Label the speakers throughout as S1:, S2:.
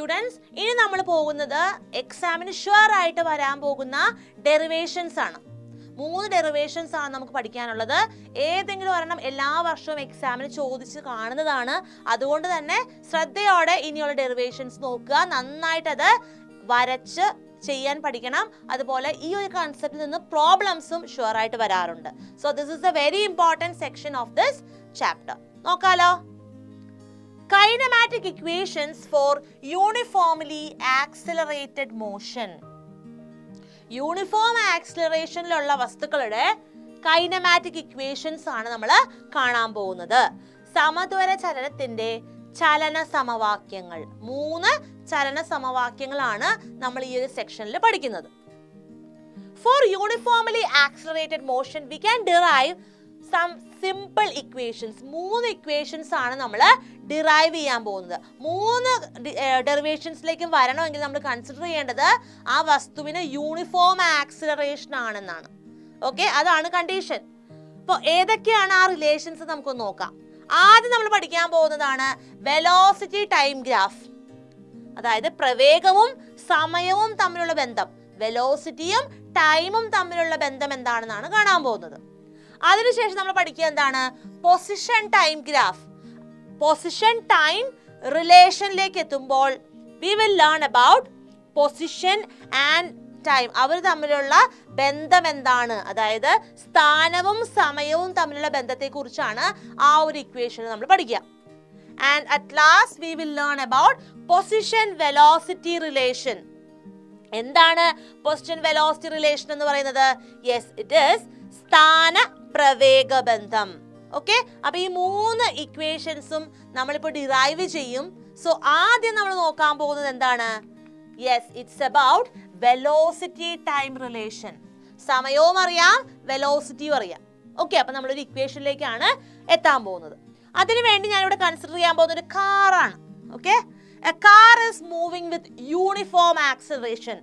S1: Students, ഇനി നമ്മൾ പോകുന്നത് എക്സാമിന് ഷുവർ ആയിട്ട് വരാൻ പോകുന്ന ഡെറിവേഷൻസ് ആണ്. 3 ഡെറിവേഷൻസ് ആണ് നമുക്ക് പഠിക്കാനുള്ളത്. ഏതെങ്കിലും ഒരെണ്ണം എല്ലാ വർഷവും എക്സാമിന് ചോദിച്ച് കാണുന്നതാണ്. അതുകൊണ്ട് തന്നെ ശ്രദ്ധയോടെ ഇനിയുള്ള ഡെറിവേഷൻസ് നോക്കുക, നന്നായിട്ടത് വരച്ച് ചെയ്യാൻ പഠിക്കണം. അതുപോലെ ഈ ഒരു കൺസെപ്റ്റിൽ നിന്ന് പ്രോബ്ലംസും ഷുവർ ആയിട്ട് വരാറുണ്ട്. So this is a very important section of this chapter. നോക്കാലോ. Kinematic equations for uniformly accelerated motion. Uniform ആക്സിലറേഷനിലുള്ള വസ്തുക്കളുടെ കൈനമാറ്റിക് ഇക്വേഷൻസ് ആണ് നമ്മൾ കാണാൻ പോകുന്നത്. സമത്വര ചലനത്തിന്റെ ചലന സമവാക്യങ്ങൾ, 3 ചലന സമവാക്യങ്ങളാണ് നമ്മൾ ഈ ഒരു സെക്ഷനിൽ പഠിക്കുന്നത്. For uniformly accelerated motion we can derive some simple equations. 3 equations ആണ് നമ്മൾ ഡിറൈവ് ചെയ്യാൻ പോകുന്നത്. 3 ഡെറിവേഷൻസിലേക്കും വരണമെങ്കിൽ നമ്മൾ കൺസിഡർ ചെയ്യേണ്ടത് ആ വസ്തുവിന് യൂണിഫോം ആക്സിലറേഷൻ ആണെന്നാണ്. ഓക്കെ, അതാണ് കണ്ടീഷൻ. അപ്പോൾ ഏതൊക്കെയാണ് ആ റിലേഷൻസ് നമുക്കൊന്ന് നോക്കാം. ആദ്യം നമ്മൾ പഠിക്കാൻ പോകുന്നതാണ് വെലോസിറ്റി ടൈം ഗ്രാഫ്, അതായത് പ്രവേഗവും സമയവും തമ്മിലുള്ള ബന്ധം, വെലോസിറ്റിയും ടൈമും തമ്മിലുള്ള ബന്ധം എന്താണെന്നാണ് കാണാൻ പോകുന്നത്. അതിനുശേഷം നമ്മൾ പഠിക്കുക എന്താണ് position time graph. Position time റിലേഷനിലേക്ക് എത്തുമ്പോൾ we will learn about position and time, അവർ തമ്മിലുള്ള ബന്ധം എന്താണ്, അതായത് സ്ഥാനവും സമയവും തമ്മിലുള്ള ബന്ധത്തെക്കുറിച്ചാണ് ആ ഒരു ഇക്വേഷൻ നമ്മൾ പഠിക്കുക. And at last V will learn about position velocity relation. എന്താണ് പൊസിഷൻ വെലോസിറ്റി റിലേഷൻ എന്ന് പറയുന്നത്? യെസ്, ഇറ്റ് ഈസ് സ്ഥാന പ്രവേഗ ബന്ധം. ഓക്കെ, അപ്പൊ ഈ 3 ഇക്വേഷൻസും നമ്മളിപ്പോൾ ഡിറൈവ് ചെയ്യും. സോ ആദ്യം നമ്മൾ നോക്കാൻ പോകുന്നത് എന്താണ്? Yes, it's about velocity time relation. സമയവും അറിയാം, വെലോസിറ്റിയും അറിയാം. ഓക്കെ, അപ്പൊ നമ്മളൊരു ഇക്വേഷനിലേക്കാണ് എത്താൻ പോകുന്നത്. അതിനുവേണ്ടി ഞാനിവിടെ കൺസിഡർ ചെയ്യാൻ പോകുന്ന ഒരു കാറാണ്. Okay, A car is moving with uniform acceleration.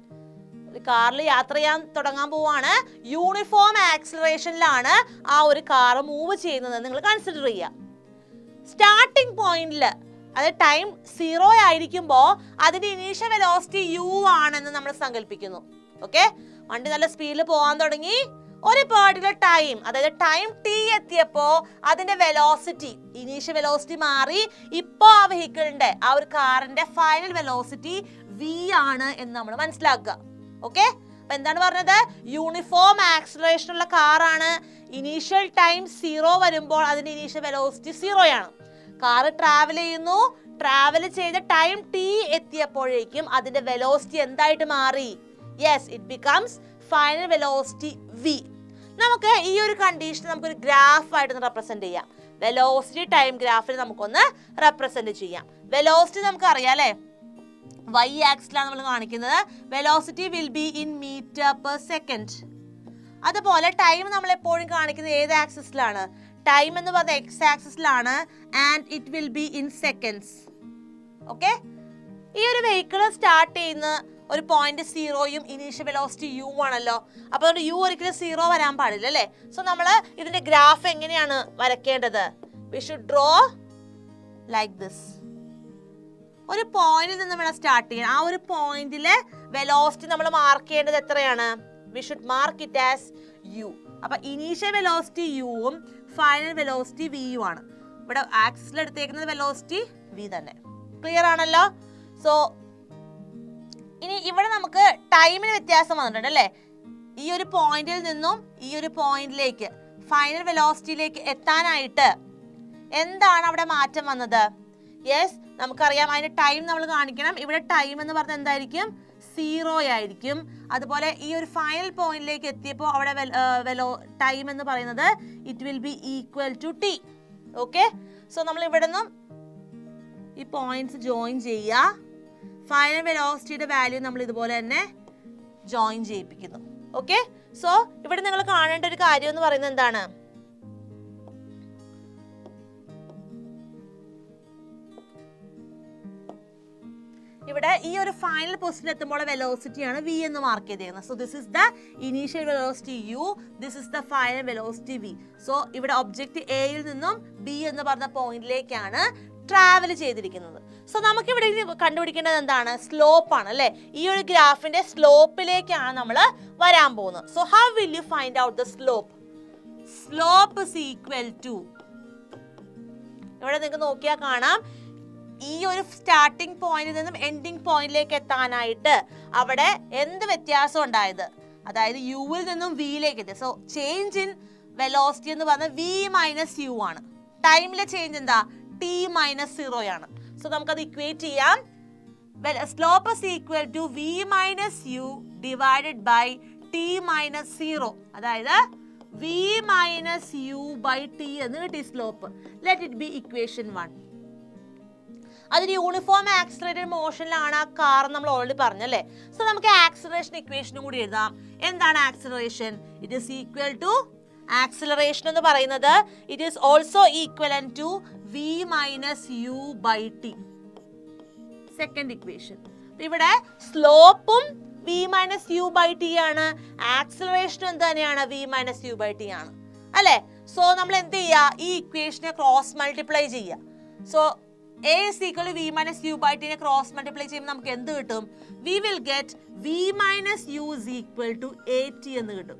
S1: കാറിൽ യാത്ര ചെയ്യാൻ തുടങ്ങാൻ പോവാണ്, യൂണിഫോം ആക്സിലറേഷനിലാണ് ആ ഒരു കാർ മൂവ് ചെയ്യുന്നത് നിങ്ങൾ കൺസിഡർ ചെയ്യുക. സ്റ്റാർട്ടിംഗ് പോയിന്റിൽ, അതായത് ടൈം 0 ആയിരിക്കുമ്പോൾ അതിന്റെ ഇനീഷ്യൽ വെലോസിറ്റി u ആണെന്ന് നമ്മൾ സങ്കല്പിക്കുന്നു. ഓക്കെ, വണ്ടി നല്ല സ്പീഡിൽ പോകാൻ തുടങ്ങി. ഒരു പർട്ടിക്കുലർ ടൈം, അതായത് ടൈം t എത്തിയപ്പോൾ അതിന്റെ വെലോസിറ്റി, ഇനീഷ്യൽ വെലോസിറ്റി മാറി. ഇപ്പോൾ ആ വെഹിക്കിളിന്റെ, ആ ഒരു കാറിന്റെ ഫൈനൽ വെലോസിറ്റി v ആണ് എന്ന് നമ്മൾ മനസ്സിലാക്കുക. ഓക്കെ, അപ്പൊ എന്താണ് പറഞ്ഞത്? യൂണിഫോം ആക്സിലറേഷൻ ഉള്ള കാറാണ്. ഇനീഷ്യൽ ടൈം 0 വരുമ്പോൾ അതിന്റെ ഇനീഷ്യൽ വെലോസിറ്റി 0 ആണ്. കാറ് ട്രാവൽ ചെയ്യുന്നു, ട്രാവൽ ചെയ്ത ടൈം t എത്തിയപ്പോഴേക്കും അതിന്റെ വെലോസിറ്റി എന്തായിട്ട് മാറി? Yes, it becomes final velocity v. നമുക്ക് ഈ ഒരു കണ്ടീഷൻ നമുക്കൊരു ഗ്രാഫ് ആയിട്ട് റെപ്രസെന്റ് ചെയ്യാം. വെലോസിറ്റി ടൈം ഗ്രാഫിൽ നമുക്കൊന്ന് റെപ്രസെന്റ് ചെയ്യാം. വെലോസിറ്റി നമുക്ക് അറിയാം അല്ലെ, y ആക്സിലാണ് നമ്മൾ കാണിക്കുന്നത്. Velocity will be in metre per second. അതുപോലെ ടൈം നമ്മൾ എപ്പോഴും കാണിക്കുന്നത് ഏത് ആക്സിസിലാണ്? ടൈം എന്ന് പറയുന്നത് x ആക്സിസിലാണ്. And it will be in seconds. Okay, ഈ ഒരു വെഹിക്കിൾ സ്റ്റാർട്ട് ചെയ്യുന്ന ഒരു പോയിന്റ് 0യും ഇനീഷ്യൽ വെലോസിറ്റി u ആണല്ലോ. അപ്പോൾ u ഒരിക്കലും 0 വരാൻ പാടില്ല അല്ലേ. സോ നമ്മൾ ഇതിന്റെ ഗ്രാഫ് എങ്ങനെയാണ് വരയ്ക്കേണ്ടത്? We should draw like this. ഒരു പോയിന്റിൽ നിന്ന് വേണം സ്റ്റാർട്ട് ചെയ്യാൻ. ആ ഒരു പോയിന്റിലെ വെലോസിറ്റി നമ്മൾ മാർക്ക് ചെയ്യേണ്ടത് എത്രയാണ്? We should mark it as u. അപ്പൊ ഇനീഷ്യൽ വെലോസിറ്റി uവും ഫൈനൽ വെലോസിറ്റി v ആണ്. ഇവിടെ ആക്സിസിൽ എടുത്തേക്കുന്നത് വെലോസിറ്റി v തന്നെ. ക്ലിയർ ആണല്ലോ. സോ ഇനി ഇവിടെ നമുക്ക് ടൈമിന് വ്യത്യാസം വന്നിട്ടുണ്ട് അല്ലേ. ഈ ഒരു പോയിന്റിൽ നിന്നും ഈ ഒരു പോയിന്റിലേക്ക് ഫൈനൽ വെലോസിറ്റിയിലേക്ക് എത്താനായിട്ട് എന്താണ് അവിടെ മാറ്റം വന്നത്? യെസ്, നമുക്കറിയാം അതിന്റെ ടൈം നമ്മൾ കാണിക്കണം. ഇവിടെ ടൈം എന്ന് പറഞ്ഞാൽ എന്തായിരിക്കും? 0 ആയിരിക്കും. അതുപോലെ ഈ ഒരു ഫൈനൽ പോയിന്റിലേക്ക് എത്തിയപ്പോൾ അവിടെ ടൈം എന്ന് പറയുന്നത് it will be equal to t. Okay, so നമ്മൾ ഇവിടെ നിന്നും ഈ പോയിന്റ്സ് ജോയിൻ ചെയ്യുക. ഫൈനൽ വെലോസിറ്റിയുടെ വാല്യൂ നമ്മൾ ഇതുപോലെ തന്നെ ജോയിൻ ചെയ്യിപ്പിക്കുന്നു. ഓക്കെ, സോ ഇവിടെ നിങ്ങൾ കാണേണ്ട ഒരു കാര്യം എന്ന് പറയുന്നത് എന്താണ്? ഇവിടെ ഈ ഒരു ഫൈനൽ പൊസിഷനിൽ എത്തുമ്പോൾ വെലോസിറ്റി ആണ് v എന്ന് മാർക്ക് ചെയ്തേക്കുന്നത്. So this is the initial velocity u, this is the final velocity v. So ഇവിടെ ഒബ്ജക്റ്റ് എയിൽ നിന്നും b എന്ന് പറഞ്ഞ പോയിന്റിലേക്കാണ് ട്രാവൽ ചെയ്തിരിക്കുന്നത്. സോ നമുക്ക് ഇവിടെ കണ്ടുപിടിക്കേണ്ടത് എന്താണ്? സ്ലോപ്പ് ആണ് അല്ലേ? ഈ ഒരു ഗ്രാഫിന്റെ സ്ലോപ്പിലേക്കാണ് നമ്മൾ വരാൻ പോകുന്നത്. So how will you find out the slope? Slope is equal to, ഇവിടെ നിങ്ങൾക്ക് നോക്കിയാൽ കാണാം, ഈ ഒരു സ്റ്റാർട്ടിംഗ് പോയിന്റിൽ നിന്നും എൻഡിങ് പോയിന്റിലേക്ക് എത്താനായിട്ട് അവിടെ എന്ത് വ്യത്യാസം ഉണ്ടായത്? അതായത് യുവിൽ നിന്നും വിയിലേക്ക് എത്തി. സോ ചേഞ്ച് ഇൻ വെലോസിറ്റി എന്ന് പറഞ്ഞാൽ v മൈനസ് യു ആണ്. ടൈമിലെ ചേഞ്ച് എന്താ? t മൈനസ് 0 ആണ്. സോ നമുക്കത് ഇക്വേറ്റ് ചെയ്യാം. Slope is equal to v minus u divided by t minus 0. അതായത് v minus u by t എന്ന് കിട്ടി slope. Let it be equation 1. അതിന് യൂണിഫോം ആക്സിലറേറ്റഡ് മോഷനിലാണ് ആ കാർ നമ്മൾ ഓൾറെഡി പറഞ്ഞല്ലേ. സോ നമുക്ക് ആക്സിലറേഷൻ ഇക്വേഷനും കൂടി എഴുതാം. എന്താണ് ആക്സിലറേഷൻ? It is equal to, acceleration എന്ന് പറയുന്നത് it is also equivalent to v minus u by t. Second equation. ഇവിടെ സ്ലോപ്പും v minus u by t ആണ്, ആക്സിലറേഷനും എന്ത് തന്നെയാണ്? v minus u by t ആണ് അല്ലേ? സോ നമ്മൾ എന്ത് ചെയ്യുക? ഈ ഇക്വേഷനെ ക്രോസ് മൾട്ടിപ്ലൈ ചെയ്യുക. So a is equal to v minus u by t നെ ക്രോസ് മൾട്ടിപ്ലൈ ചെയ്യുമ്പോൾ നമുക്ക് എന്ത് കിട്ടും? we will get v minus u is equal to at എന്ന് കിട്ടും.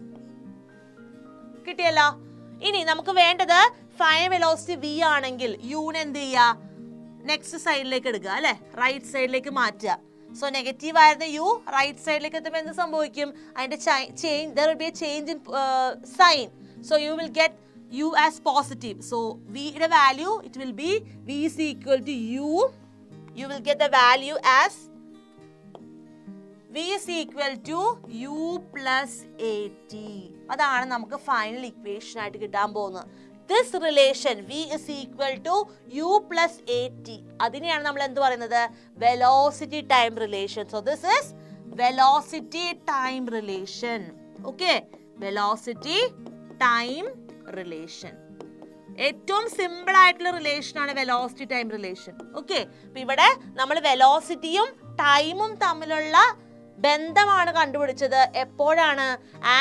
S1: കിട്ടിയല്ലോ. ഇനി നമുക്ക് വേണ്ടത് ഫൈനൽ വെലോസിറ്റി v ആണെങ്കിൽ u നെ എന്ത് ചെയ്യുക? നെക്സ്റ്റ് സൈഡിലേക്ക് എടുക്കുക അല്ലെ, റൈറ്റ് സൈഡിലേക്ക് മാറ്റുക. സോ നെഗറ്റീവ് ആയിരുന്ന u റൈറ്റ് സൈഡിലേക്ക് എത്തുമ്പോൾ എന്ത് സംഭവിക്കും? അതിന്റെ change, there will be a change in sign. So you will get u as positive. So v the value, it will be v is equal to u. You will get the value as v is equal to u plus at. അതാണ് നമുക്ക് final equation ആയിട്ട് കിട്ടാൻ പോകുന്നത്. This relation v is equal to u plus at. അതിനെയാണ് നമ്മൾ എന്ത് പറയുന്നത്? velocity time relation. So this is velocity time relation. Okay, velocity time relation. ഏറ്റവും സിമ്പിൾ ആയിട്ടുള്ള റിലേഷൻ ആണ് വെലോസിറ്റി ടൈം റിലേഷൻ. ഓക്കെ, അപ്പൊ ഇവിടെ നമ്മൾ വെലോസിറ്റിയും ടൈമും തമ്മിലുള്ള ബന്ധമാണ് കണ്ടുപിടിച്ചത്. എപ്പോഴാണ്?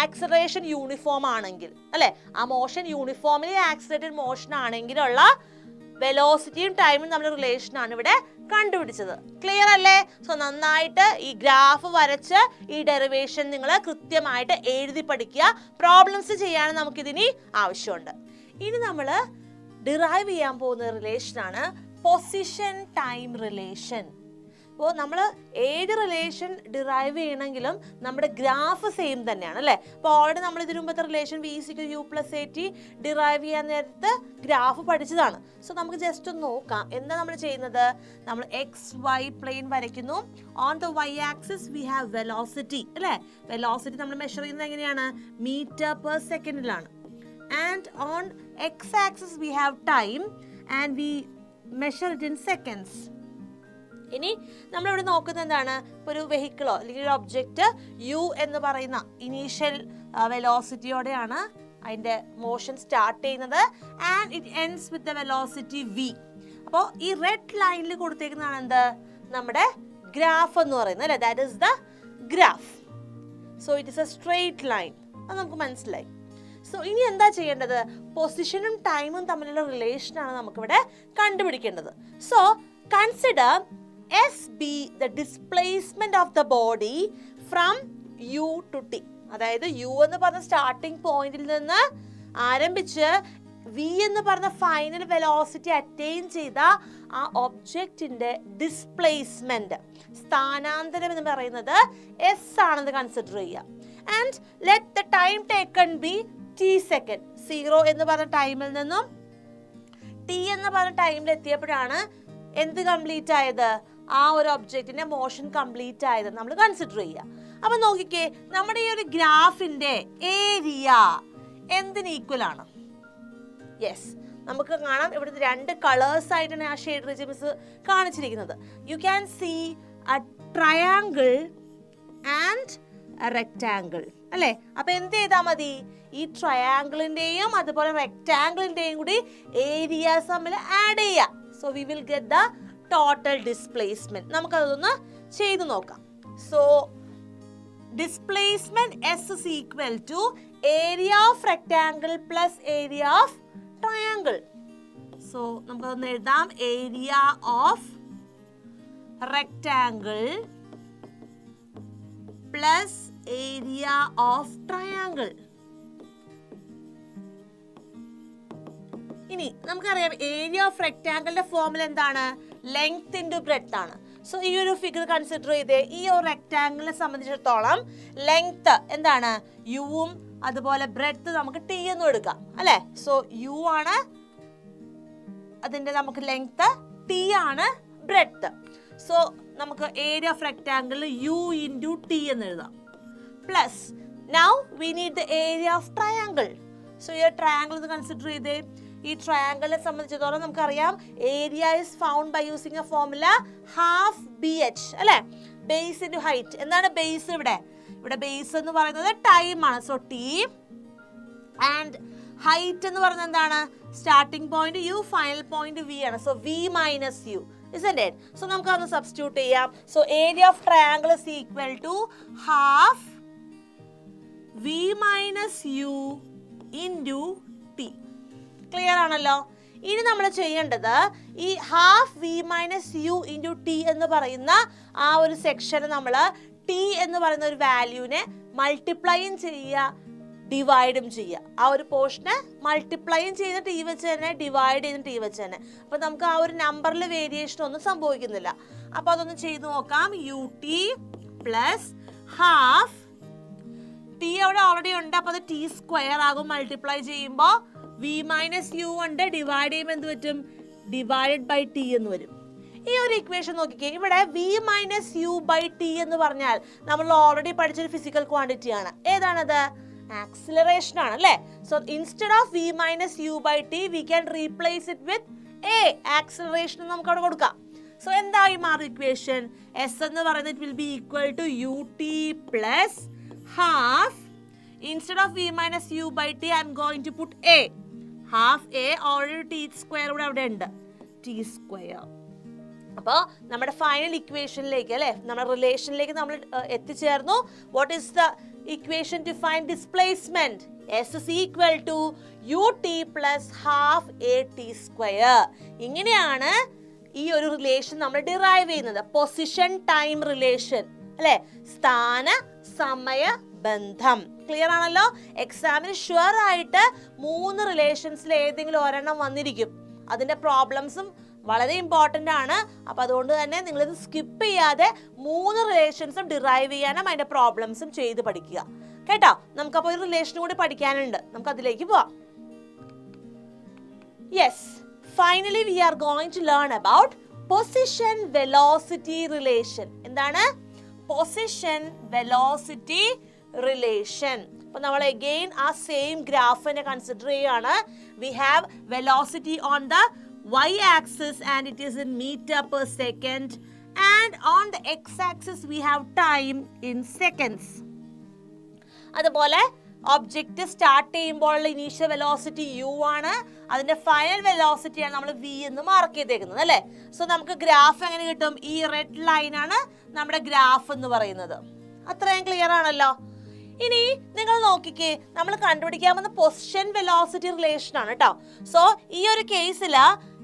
S1: ആക്സിലറേഷൻ യൂണിഫോം ആണെങ്കിൽ അല്ലെ, ആ മോഷൻ യൂണിഫോമിലി ആക്സിലറേറ്റഡ് മോഷൻ ആണെങ്കിലുള്ള വെലോസിറ്റിയും ടൈമും തമ്മിലുള്ള റിലേഷൻ ആണ് ഇവിടെ കണ്ടുപിടിച്ചത്. ക്ലിയർ അല്ലേ? സോ നന്നായിട്ട് ഈ ഗ്രാഫ് വരച്ച് ഈ ഡെറിവേഷൻ നിങ്ങൾ കൃത്യമായിട്ട് എഴുതി പഠിക്കുക. പ്രോബ്ലംസ് ചെയ്യാൻ നമുക്കിതിനി ആവശ്യമുണ്ട്. ഇനി നമ്മൾ ഡിറൈവ് ചെയ്യാൻ പോകുന്ന റിലേഷൻ ആണ് പൊസിഷൻ ടൈം റിലേഷൻ. അപ്പോൾ നമ്മൾ ഏത് റിലേഷൻ ഡിറൈവ് ചെയ്യണമെങ്കിലും നമ്മുടെ ഗ്രാഫ് സെയിം തന്നെയാണ് അല്ലേ. അപ്പോൾ ഓൾറെഡി നമ്മൾ ഇതിനു മുമ്പത്തെ relation v = u + at derive ചെയ്യാൻ നേരത്ത് ഗ്രാഫ് പഠിച്ചതാണ്. സോ നമുക്ക് ജസ്റ്റ് ഒന്ന് നോക്കാം. എന്താ നമ്മൾ ചെയ്യുന്നത്? നമ്മൾ XY പ്ലെയിൻ വരയ്ക്കുന്നു. On the y axis V have velocity അല്ലേ. വെലോസിറ്റി നമ്മൾ മെഷർ ചെയ്യുന്നത് എങ്ങനെയാണ്? m/s and on x axis we have time and we measure it in seconds. ഇനി നമ്മളിവിടെ നോക്കുന്നത് എന്താണ്? ഒരു വെഹിക്കിളോ അല്ലെങ്കിൽ ഒരു ഒബ്ജക്റ്റ് u എന്ന് പറയുന്ന ഇനീഷ്യൽ വെലോസിറ്റിയോടെയാണ് അതിൻ്റെ മോഷൻ സ്റ്റാർട്ട് ചെയ്യുന്നത് and it ends with the velocity v. അപ്പോൾ ഈ റെഡ് ലൈനിൽ കൊടുത്തേക്കുന്നതാണ് എന്ത്? നമ്മുടെ ഗ്രാഫ് എന്ന് പറയുന്നത് അല്ലേ. That is the graph. So it is A straight line. അത് നമുക്ക് മനസ്സിലായി. സോ ഇനി എന്താ ചെയ്യേണ്ടത്? പൊസിഷനും ടൈമും തമ്മിലുള്ള റിലേഷനാണ് നമുക്കിവിടെ കണ്ടുപിടിക്കേണ്ടത്. So consider S be the displacement of the body from u to t. അതായത് u എന്ന് പറഞ്ഞ സ്റ്റാർട്ടിംഗ് പോയിന്റിൽ നിന്ന് ആരംഭിച്ച് v എന്ന് പറഞ്ഞ ഫൈനൽ വെലോസിറ്റി അറ്റൈൻ ചെയ്ത ആ ഒബ്ജക്റ്റിന്റെ ഡിസ്പ്ലേസ്മെന്റ്, സ്ഥാനാന്തരം എന്ന് പറയുന്നത് s ആണെന്ന് കൺസിഡർ ചെയ്യുക. And let the time taken B t second. 0 എന്ന് പറഞ്ഞ ടൈമിൽ നിന്നും t എന്ന് പറഞ്ഞ ടൈമിൽ എത്തിയപ്പോഴാണ് എന്ത് കംപ്ലീറ്റ് ആയത്? ആ ഒരു ഒബ്ജക്റ്റിന്റെ മോഷൻ കംപ്ലീറ്റ് ആയത് നമ്മൾ കൺസിഡർ ചെയ്യുക. അപ്പൊ നോക്കിക്കേ, നമ്മുടെ ഈ ഒരു ഗ്രാഫിന്റെ ഏരിയ എന്തിന് ഈക്വൽ ആണ്? യെസ്, നമുക്ക് കാണാം ഇവിടെ രണ്ട് കളേഴ്സ് ആയിട്ടാണ് ആ ഷെയ്ഡ് റെജിമെന്റ്സ് കാണിച്ചിരിക്കുന്നത്. You can see a triangle and a rectangle അല്ലേ. അപ്പൊ എന്ത് ചെയ്താൽ മതി? ഈ ട്രയാങ്കിളിന്റെയും അതുപോലെ റെക്ടാങ്കിളിന്റെയും കൂടി ഏരിയാസ് തമ്മിൽ ആഡ് ചെയ്യുക. So we will get the total displacement. നമുക്കതൊന്ന് ചെയ്തു നോക്കാം. So displacement S is equal to area of rectangle plus area of triangle. So നമുക്കതൊന്ന് എഴുതാം. Area of rectangle plus area of triangle. ഇനി നമുക്കറിയാം ഏരിയ ഓഫ് റെക്ടാങ്കിളിന്റെ ഫോർമുല എന്താണ്? Length into breadth ആണ്. So ഈ ഒരു ഫിഗർ കൺസിഡർ ചെയ്തേ. ഈ ഒരു റെക്ടാങ്കിളിനെ സംബന്ധിച്ചിടത്തോളം ലെങ്ത് എന്താണ്? യുവും അതുപോലെ ബ്രെഡ്ത്ത് നമുക്ക് ടി എന്നും എടുക്കാം അല്ലെ. സോ യു ആണ് അതിന്റെ നമുക്ക് ലെങ്ത്, ടി ആണ് ബ്രെഡ്ത്ത്. സോ നമുക്ക് area of rectangle u into t എന്ന് എഴുതാം. Plus now we need the area of triangle. So ഈ ട്രയാങ്കിൾ ഒന്ന് കൺസിഡർ ചെയ്തേ. ഈ ട്രയാങ്കിളിനെ സംബന്ധിച്ചിടത്തോളം നമുക്കറിയാം area is found by using a formula half b h അല്ലെ. Base into height. എന്താണ് ബേസ്? ഇവിടെ ബേസ് എന്ന് പറയുന്നത് ടൈം ആണ്. സോ ടി ആൻഡ് ഹൈറ്റ് എന്ന് പറയുന്നത് എന്താണ്? Starting point u, final point v ആണ്. So v minus u, isn't it? So നമുക്ക് അതൊന്ന് സബ്സ്റ്റിറ്റ്യൂട്ട് ചെയ്യാം. So area of triangle is equal to half v minus u into t. Clear ആണല്ലോ? ഇനി നമ്മൾ ചെയ്യേണ്ടത് ഈ half v minus u into t എന്ന് പറയുന്ന ആ ഒരു സെക്ഷന് നമ്മൾ ടി എന്ന് പറയുന്ന ഒരു വാല്യൂവിനെ മൾട്ടിപ്ലൈയും ചെയ്യുക, ഡിവൈഡും ചെയ്യുക. ആ ഒരു പോർഷനെ മൾട്ടിപ്ലൈയും ചെയ്ത് ടി വെച്ച് തന്നെ ഡിവൈഡ് ചെയ്ത് ടി വെച്ച് തന്നെ. അപ്പോൾ നമുക്ക് ആ ഒരു നമ്പറിൽ വേരിയേഷൻ ഒന്നും സംഭവിക്കുന്നില്ല. അപ്പോൾ അതൊന്ന് ചെയ്ത് നോക്കാം. U t plus half t അവിടെ ഓൾറെഡി ഉണ്ട്, അപ്പോൾ അത് ടി സ്ക്വയർ ആകും. മൾട്ടിപ്ലൈ ചെയ്യുമ്പോൾ വി മൈനസ് യു ഉണ്ട്, ഡിവൈഡ് ചെയ്യുമ്പോൾ എന്ത് പറ്റും? ഡിവൈഡഡ് ബൈ ടി എന്ന് വരും. ഈ ഒരു ഇക്വേഷൻ നോക്കിക്കേ. ഇവിടെ v minus u by t എന്ന് പറഞ്ഞാൽ നമ്മൾ ഓൾറെഡി പഠിച്ചൊരു ഫിസിക്കൽ ക്വാണ്ടിറ്റി ആണ്. ഏതാണത്? ആക്സിലറേഷൻ ആണ് അല്ലേ. So instead of v minus u by t we can replace it with a. Acceleration നമുക്ക് അവിടെ കൊടുക്കാം. സോ എന്തായി മാറും ഇക്വേഷൻ? എസ് എന്ന് പറയുന്നത് it will be equal to u t plus half. Instead of v minus u by t I'm going to put a. Half a already t square കൂടെ അവിടെ ഉണ്ട്, ടി സ്ക്വയർ. അപ്പോൾ നമ്മുടെ final ഇക്വേഷനിലേക്ക് അല്ലെ, നമ്മുടെ റിലേഷനിലേക്ക് നമ്മൾ എത്തിച്ചേർന്നു. What is the equation two find displacement? S is equal to ut plus half at square. ഇങ്ങനെയാണ് ഈ ഒരു റിലേഷൻ നമ്മൾ ഡിറൈവ് ചെയ്യുന്നത്. പൊസിഷൻ ടൈം റിലേഷൻ അല്ലെ, സ്ഥാന സമയ ബന്ധം. ക്ലിയർ ആണല്ലോ? എക്സാമിന് ഷുവർ ആയിട്ട് 3 റിലേഷൻസിൽ ഏതെങ്കിലും ഒരെണ്ണം വന്നിരിക്കും. അതിന്റെ പ്രോബ്ലംസും വളരെ ഇമ്പോർട്ടൻ്റ് ആണ്. അപ്പം അതുകൊണ്ട് തന്നെ നിങ്ങളിത് സ്കിപ്പ് ചെയ്യാതെ 3 റിലേഷൻസും ഡിറൈവ് ചെയ്യാനും അതിന്റെ പ്രോബ്ലംസും ചെയ്ത് പഠിക്കുക കേട്ടോ. നമുക്കപ്പോൾ ഒരു റിലേഷൻ കൂടി പഠിക്കാനുണ്ട്, നമുക്ക് അതിലേക്ക് പോവാം. Yes, finally we are going to learn about position velocity relation. എന്താണ് പൊസിഷൻ വെലോസിറ്റി റിലേഷൻ? അപ്പോൾ നമ്മൾ അഗെയിൻ ആ സെയിം ഗ്രാഫിനെ കൺസിഡർ ചെയ്യുകയാണ്. We have velocity on the y-axis and it is in meter per second, and on the x-axis we have time in seconds. അതുപോലെ object start ചെയ്യുമ്പോൾ initial velocity u ആണ്, അതിന്റെ final velocity ആണ് നമ്മൾ v എന്ന് mark ചെയ്തേക്കുന്നത് അല്ലേ. So നമുക്ക് ഗ്രാഫ് എങ്ങനെ കിട്ടും? ഈ റെഡ് ലൈൻ ആണ് നമ്മുടെ ഗ്രാഫ് എന്ന് പറയുന്നത്. അത്രയും ക്ലിയർ ആണല്ലോ? ഇനി നിങ്ങൾ നോക്കിക്കേ, നമ്മൾ കണ്ടുപിടിക്കാൻ പോകുന്ന പൊസിഷൻ വെലോസിറ്റി റിലേഷൻ ആണ് കേട്ടോ. സോ ഈ ഒരു കേസിൽ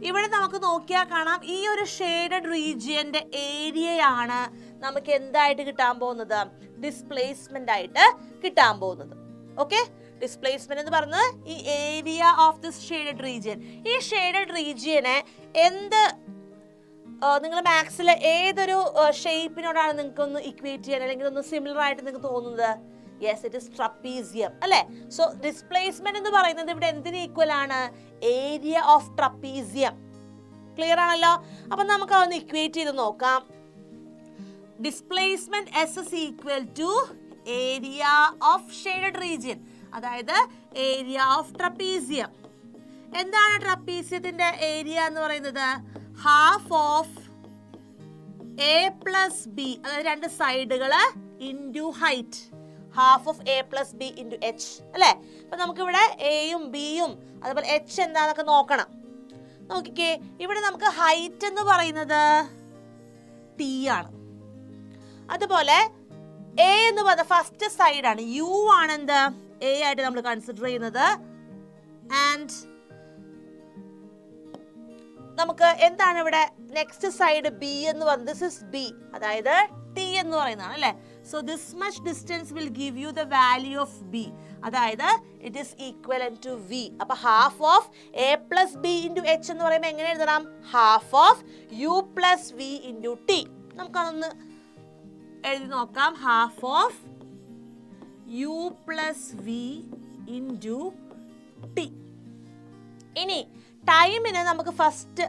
S1: ഇവിടെ നമുക്ക് നോക്കിയാൽ കാണാം, ഈ ഒരു ഷെയ്ഡഡ് റീജിയന്റെ ഏരിയയാണ് നമുക്ക് എന്തായിട്ട് കിട്ടാൻ പോകുന്നത്? ഡിസ്പ്ലേസ്മെന്റ് ആയിട്ട് കിട്ടാൻ പോകുന്നത്. ഓക്കെ, ഡിസ്പ്ലേസ്മെന്റ് എന്ന് പറയുന്നത് ഈ area of this shaded region. ഈ ഷെയ്ഡഡ് റീജിയനെ എന്ത് നിങ്ങൾ മാത്സിൽ ഏതൊരു ഷേപ്പിനോടാണ് നിങ്ങൾക്ക് ഒന്ന് ഇക്വേറ്റ് ചെയ്യാൻ അല്ലെങ്കിൽ ഒന്ന് സിമിലർ ആയിട്ട് നിങ്ങൾക്ക് തോന്നുന്നത്? യെസ്, ഇറ്റ് ഇസ് ട്രപ്പീസിയം അല്ലേ. സോ ഡിസ്പ്ലേസ്മെന്റ് എന്ന് പറയുന്നത് ഇവിടെ എന്തിന് ഈക്വൽ ആണ്? Area of trapezium. ക്ലിയർ ആണല്ലോ? അപ്പൊ നമുക്ക് അതൊന്ന് ഇക്വേറ്റ് ചെയ്ത് നോക്കാം. Displacement S is equal to area of shaded region, അതായത് ഏരിയ ഓഫ് ട്രപ്പീസിയം. എന്താണ് ട്രപ്പീസിയത്തിന്റെ ഏരിയ എന്ന് പറയുന്നത്? Half of a plus b, അതായത് 2 സൈഡുകള് into height. Half of a plus b into h അല്ലേ. അപ്പൊ നമുക്കിവിടെ എയും ബിയും അതുപോലെ എച്ച് എന്താന്നൊക്കെ നോക്കണം. നോക്കിക്കേ, ഇവിടെ നമുക്ക് ഹൈറ്റ് എന്ന് പറയുന്നത് ടി ആണ്. അതുപോലെ എ എന്ന് പറയുന്നത് ഫസ്റ്റ് സൈഡ് ആണ്, യു ആണ് എന്ത് എ ആയിട്ട് നമ്മൾ കൺസിഡർ ചെയ്യുന്നത്. ആൻഡ് നമുക്ക് എന്താണ് ഇവിടെ നെക്സ്റ്റ് സൈഡ് ബി എന്ന് പറയുന്നത്, ദിസ് ഇസ് ബി, അതായത് ടി എന്ന് പറയുന്നതാണ് അല്ലേ. So this much distance will give you the value of b, അതായത് it is equivalent to v. അപ്പൊ half of a plus b into h എന്ന് പറയുമ്പോൾ എങ്ങനെ എഴുതണം? Half of u plus v into t. നമുക്കതൊന്ന് എഴുതി നോക്കാം. Half of u plus v into t. ഇനി ടൈമിന് നമുക്ക് ഫസ്റ്റ്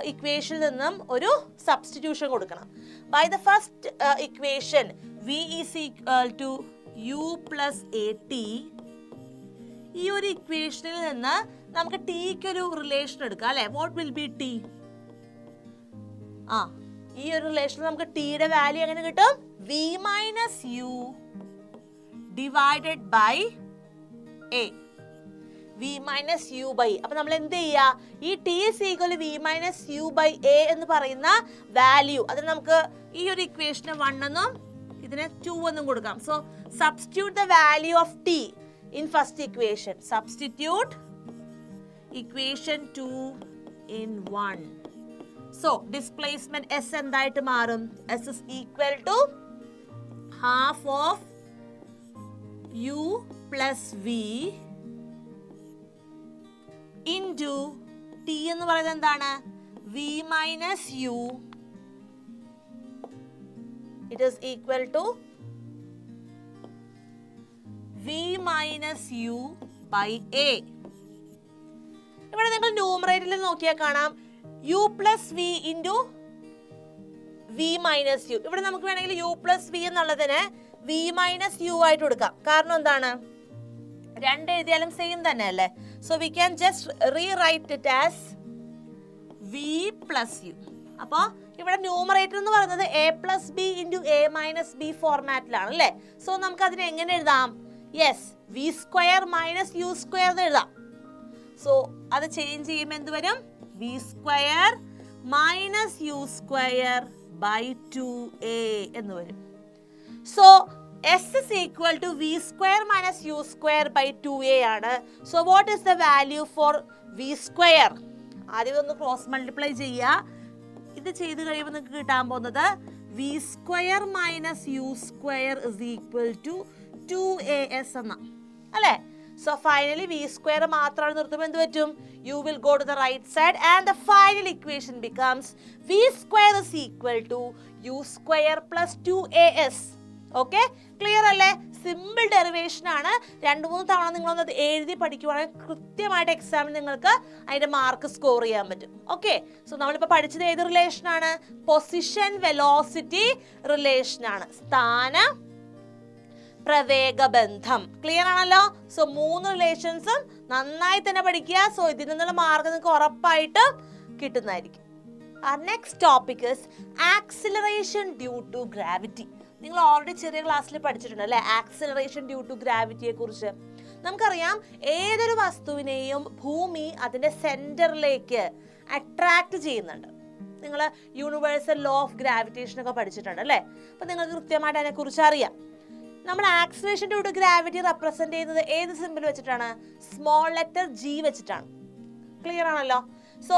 S1: ഇക്വേഷനിൽ നിന്നും ഒരു സബ്സ്റ്റിറ്റ്യൂഷൻ കൊടുക്കണം. By the first equation v is equal to u plus a t. ഈ ഒരു ഇക്വേഷനിൽ നിന്ന് നമുക്ക് ടിക്ക് ഒരു റിലേഷൻ എടുക്കാം അല്ലെ. What will be t? ഈ ഒരു റിലേഷനിൽ നമുക്ക് ടിയുടെ വാല്യൂ എങ്ങനെ കിട്ടും? v minus u divided by a. v minus u by. അപ്പൊ നമ്മൾ എന്ത് ചെയ്യുക? ഈ t is equal v minus u by a എന്ന് പറയുന്ന വാല്യൂ, അതിന് നമുക്ക് ഈ ഒരു ഇക്വേഷന് 1 എന്നും ഇതിനെ 2 എന്നും കൊടുക്കാം. So substitute the value of T in first equation. Substitute equation 2 in 1. So displacement s എന്തായിട്ട് മാറും? s is equal to half of u plus v into t എന്ന് പറയുന്നത് എന്താണ്? v minus u. It is equal to v minus u by a. ഇവിടെ നിങ്ങൾ ന്യൂമറേറ്ററിൽ നോക്കിയാൽ കാണാം u plus v into v minus u. ഇവിടെ നമുക്ക് വേണമെങ്കിൽ u plus v എന്നുള്ളതിന് v minus u ആയിട്ട് കൊടുക്കാം. കാരണം എന്താണ്? രണ്ട് എഴുതിയാലും സെയിം തന്നെ അല്ലേ. So we can just rewrite it as v plus u. അപ്പോൾ ഇവിടെ ന്യൂമറേറ്റർ എന്ന് പറയുന്നത് a plus b into a minus b ഫോർമാറ്റിലാണ് അല്ലേ. സോ നമുക്ക് അതിനെ എങ്ങനെ എഴുതാം? Yes, v square minus u square എന്ന് എഴുതാം. സോ അത് ചേഞ്ച് ചെയ്യുമ്പോൾ എന്ത് വരും? v square minus u square by 2a എന്ന് വരും. So s is equal to v square minus u square by 2a ആണ്. So what is the value for v square? ആദ്യം ഒന്ന് ക്രോസ് മൾട്ടിപ്ലൈ ചെയ്യുക. ഇത് ചെയ്ത് കഴിയുമ്പോൾ നിങ്ങൾക്ക് കിട്ടാൻ പോകുന്നത് v square minus u square is equal to 2as എന്ന അല്ലേ. So finally v square മാത്രമാണ് നിർത്തുമ്പോൾ എന്ത് പറ്റും? You will go to the right side and the final equation becomes v square is equal to u square plus 2as. Okay, clear അല്ലേ? Simple derivation ആണ്. 2-3 തവണ നിങ്ങളൊന്ന് എഴുതി പഠിക്കുവാണെങ്കിൽ കൃത്യമായിട്ട് എക്സാമിന് നിങ്ങൾക്ക് അതിന്റെ മാർക്ക് സ്കോർ ചെയ്യാൻ പറ്റും. ഓക്കെ, സോ നമ്മളിപ്പോൾ പഠിച്ചത് ഏത് റിലേഷൻ ആണ്? പൊസിഷൻ വെലോസിറ്റി റിലേഷൻ ആണ്. സ്ഥാന പ്രവേഗ ബന്ധം. ക്ലിയർ ആണല്ലോ? സോ 3 റിലേഷൻസും നന്നായി തന്നെ പഠിക്കുക. സോ ഇതിൽ നിന്നുള്ള മാർക്ക് നിങ്ങൾക്ക് ഉറപ്പായിട്ട് കിട്ടുന്നതായിരിക്കും. Next topic is acceleration due to gravity. നിങ്ങൾ ഓൾറെഡി ചെറിയ ക്ലാസ്സിൽ പഠിച്ചിട്ടുണ്ട് അല്ലേ ആക്സിലറേഷൻ ഡ്യൂ ടു ഗ്രാവിറ്റിയെ കുറിച്ച്. നമുക്കറിയാം ഏതൊരു വസ്തുവിനെയും ഭൂമി അതിന്റെ സെന്ററിലേക്ക് അട്രാക്ട് ചെയ്യുന്നുണ്ട്. നിങ്ങൾ യൂണിവേഴ്സൽ ലോ ഓഫ് ഗ്രാവിറ്റേഷൻ ഒക്കെ പഠിച്ചിട്ടുണ്ട് അല്ലേ. അപ്പൊ നിങ്ങൾക്ക് കൃത്യമായിട്ട് അതിനെ കുറിച്ച് അറിയാം. നമ്മൾ acceleration due to gravity represent ചെയ്യുന്നത് ഏത് സിമ്പിൾ വെച്ചിട്ടാണ്? സ്മോൾ ലെറ്റർ ജി വെച്ചിട്ടാണ്. ക്ലിയർ ആണല്ലോ? So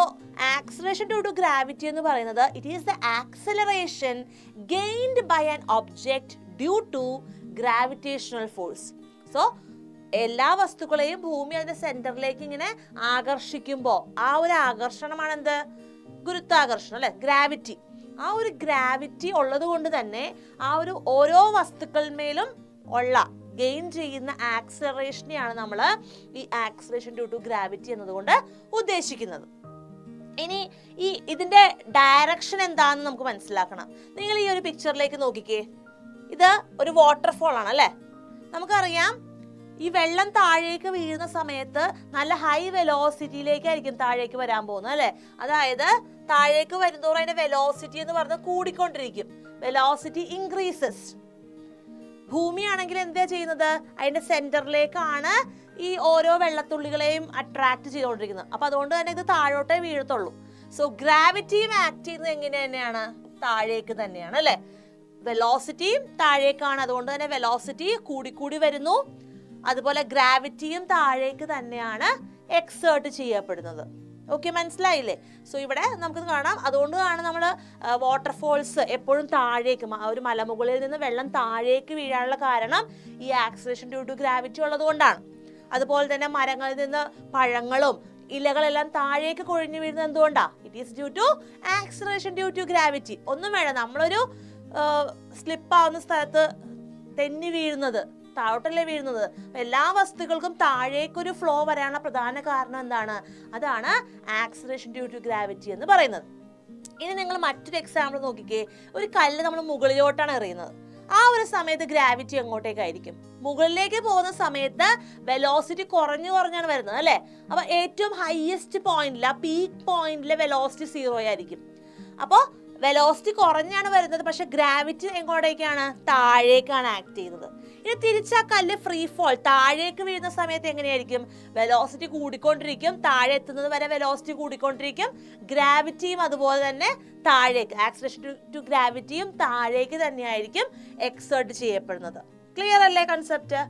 S1: acceleration due to gravity എന്ന് പറയുന്നത് it is the acceleration gained by an object due to gravitational force. So എല്ലാ വസ്തുക്കളെയും ഭൂമി അതിന്റെ സെന്ററിലേക്ക് ഇങ്ങനെ ആകർഷിക്കുമ്പോൾ ആ ഒരു ആകർഷണമാണ് എന്ത്? ഗുരുത്വാകർഷണം അല്ലെ, ഗ്രാവിറ്റി. ആ ഒരു ഗ്രാവിറ്റി ഉള്ളത് കൊണ്ട് തന്നെ ആ ഒരു ഓരോ വസ്തുക്കളിന്മേലും ഉള്ള ഗെയിൻ ചെയ്യുന്ന ആക്സിലറേഷനെയാണ് നമ്മൾ ഈ ആക്സിലറേഷൻ ഡ്യൂ ടു ഗ്രാവിറ്റി എന്നതുകൊണ്ട് ഉദ്ദേശിക്കുന്നത്. ഇനി ഇതിന്റെ ഡയറക്ഷൻ എന്താണെന്ന് നമുക്ക് മനസ്സിലാക്കണം. നിങ്ങൾ ഈ ഒരു പിക്ചറിലേക്ക് നോക്കിക്കേ. ഇത് ഒരു വാട്ടർഫോൾ ആണ് അല്ലേ. നമുക്കറിയാം ഈ വെള്ളം താഴേക്ക് വീഴുന്ന സമയത്ത് നല്ല ഹൈ വെലോസിറ്റിയിലേക്കായിരിക്കും താഴേക്ക് വരാൻ പോകുന്നത് അല്ലെ. അതായത് താഴേക്ക് വരുന്നതോറും അതിന്റെ വെലോസിറ്റി എന്ന് പറയുന്നത് കൂടിക്കൊണ്ടിരിക്കും. Velocity increases. ഭൂമിയാണെങ്കിൽ എന്താ ചെയ്യുന്നത്? അതിന്റെ സെന്ററിലേക്കാണ് ഈ ഓരോ വെള്ളത്തുള്ളികളെയും അട്രാക്ട് ചെയ്തുകൊണ്ടിരിക്കുന്നത്. അപ്പൊ അതുകൊണ്ട് തന്നെ ഇത് താഴോട്ടേ വീഴത്തുള്ളൂ. സോ ഗ്രാവിറ്റിയും ആക്ട് ചെയ്യുന്നത് എങ്ങനെ തന്നെയാണ്? താഴേക്ക് തന്നെയാണ് അല്ലെ. വെലോസിറ്റിയും താഴേക്കാണ്, അതുകൊണ്ട് തന്നെ വെലോസിറ്റി കൂടിക്കൂടി വരുന്നു. അതുപോലെ ഗ്രാവിറ്റിയും താഴേക്ക് തന്നെയാണ് എക്സേർട്ട് ചെയ്യപ്പെടുന്നത്. ഓക്കെ, മനസ്സിലായില്ലേ? സോ ഇവിടെ നമുക്ക് കാണാം, അതുകൊണ്ടാണ് നമ്മൾ വാട്ടർഫോൾസ് എപ്പോഴും താഴേക്ക്, ഒരു മലമുകളിൽ നിന്ന് വെള്ളം താഴേക്ക് വീഴാനുള്ള കാരണം ഈ ആക്സിലറേഷൻ ഡ്യൂ ടു ഗ്രാവിറ്റി ഉള്ളത് കൊണ്ടാണ്. അതുപോലെ തന്നെ മരങ്ങളിൽ നിന്ന് പഴങ്ങളും ഇലകളെല്ലാം താഴേക്ക് കൊഴിഞ്ഞു വീഴുന്നത് എന്തുകൊണ്ടാ? It is due to acceleration due to gravity. ഒന്നും വേണം, നമ്മളൊരു സ്ലിപ്പ് ആവുന്ന സ്ഥലത്ത് തെന്നി വീഴുന്നത്, താഴോട്ടല്ലേ വീഴുന്നത്. എല്ലാ വസ്തുക്കൾക്കും താഴേക്കൊരു ഫ്ലോ വരാനുള്ള പ്രധാന കാരണം എന്താണ്? അതാണ് ആക്സിലറേഷൻ ഡ്യൂ ടു ഗ്രാവിറ്റി എന്ന് പറയുന്നത്. ഇനി നിങ്ങൾ മറ്റൊരു എക്സാമ്പിൾ നോക്കിക്കേ. ഒരു കല്ല് നമ്മൾ മുകളിലോട്ടാണ് എറിയുന്നത്. ആ ഒരു സമയത്ത് ഗ്രാവിറ്റി എങ്ങോട്ടേക്കായിരിക്കും? മുകളിലേക്ക് പോകുന്ന സമയത്ത് വെലോസിറ്റി കുറഞ്ഞാണ് വരുന്നത് അല്ലേ? അപ്പൊ ഏറ്റവും ഹയസ്റ്റ് പോയിന്റിൽ, ആ പീക്ക് പോയിന്റിലെ വെലോസിറ്റി 0 ആയിരിക്കും. അപ്പോൾ വെലോസിറ്റി കുറഞ്ഞാണ് വരുന്നത്, പക്ഷെ ഗ്രാവിറ്റി എങ്ങോട്ടേക്കാണ്? താഴേക്കാണ് ആക്ട് ചെയ്യുന്നത്. ഇനി തിരിച്ചാ കല്ല് ഫ്രീ ഫോൾ താഴേക്ക് വീഴുന്ന സമയത്ത് എങ്ങനെയായിരിക്കും? വെലോസിറ്റി കൂടിക്കൊണ്ടിരിക്കും, താഴെ എത്തുന്നത് വരെ വെലോസിറ്റി കൂടിക്കൊണ്ടിരിക്കും. ഗ്രാവിറ്റിയും അതുപോലെ തന്നെ താഴേക്ക്, ആക്സിലറേഷൻ ടു ഗ്രാവിറ്റിയും താഴേക്ക് തന്നെയായിരിക്കും എക്സേർട്ട് ചെയ്യപ്പെടുന്നത്. ക്ലിയർ അല്ലേ കൺസെപ്റ്റ്?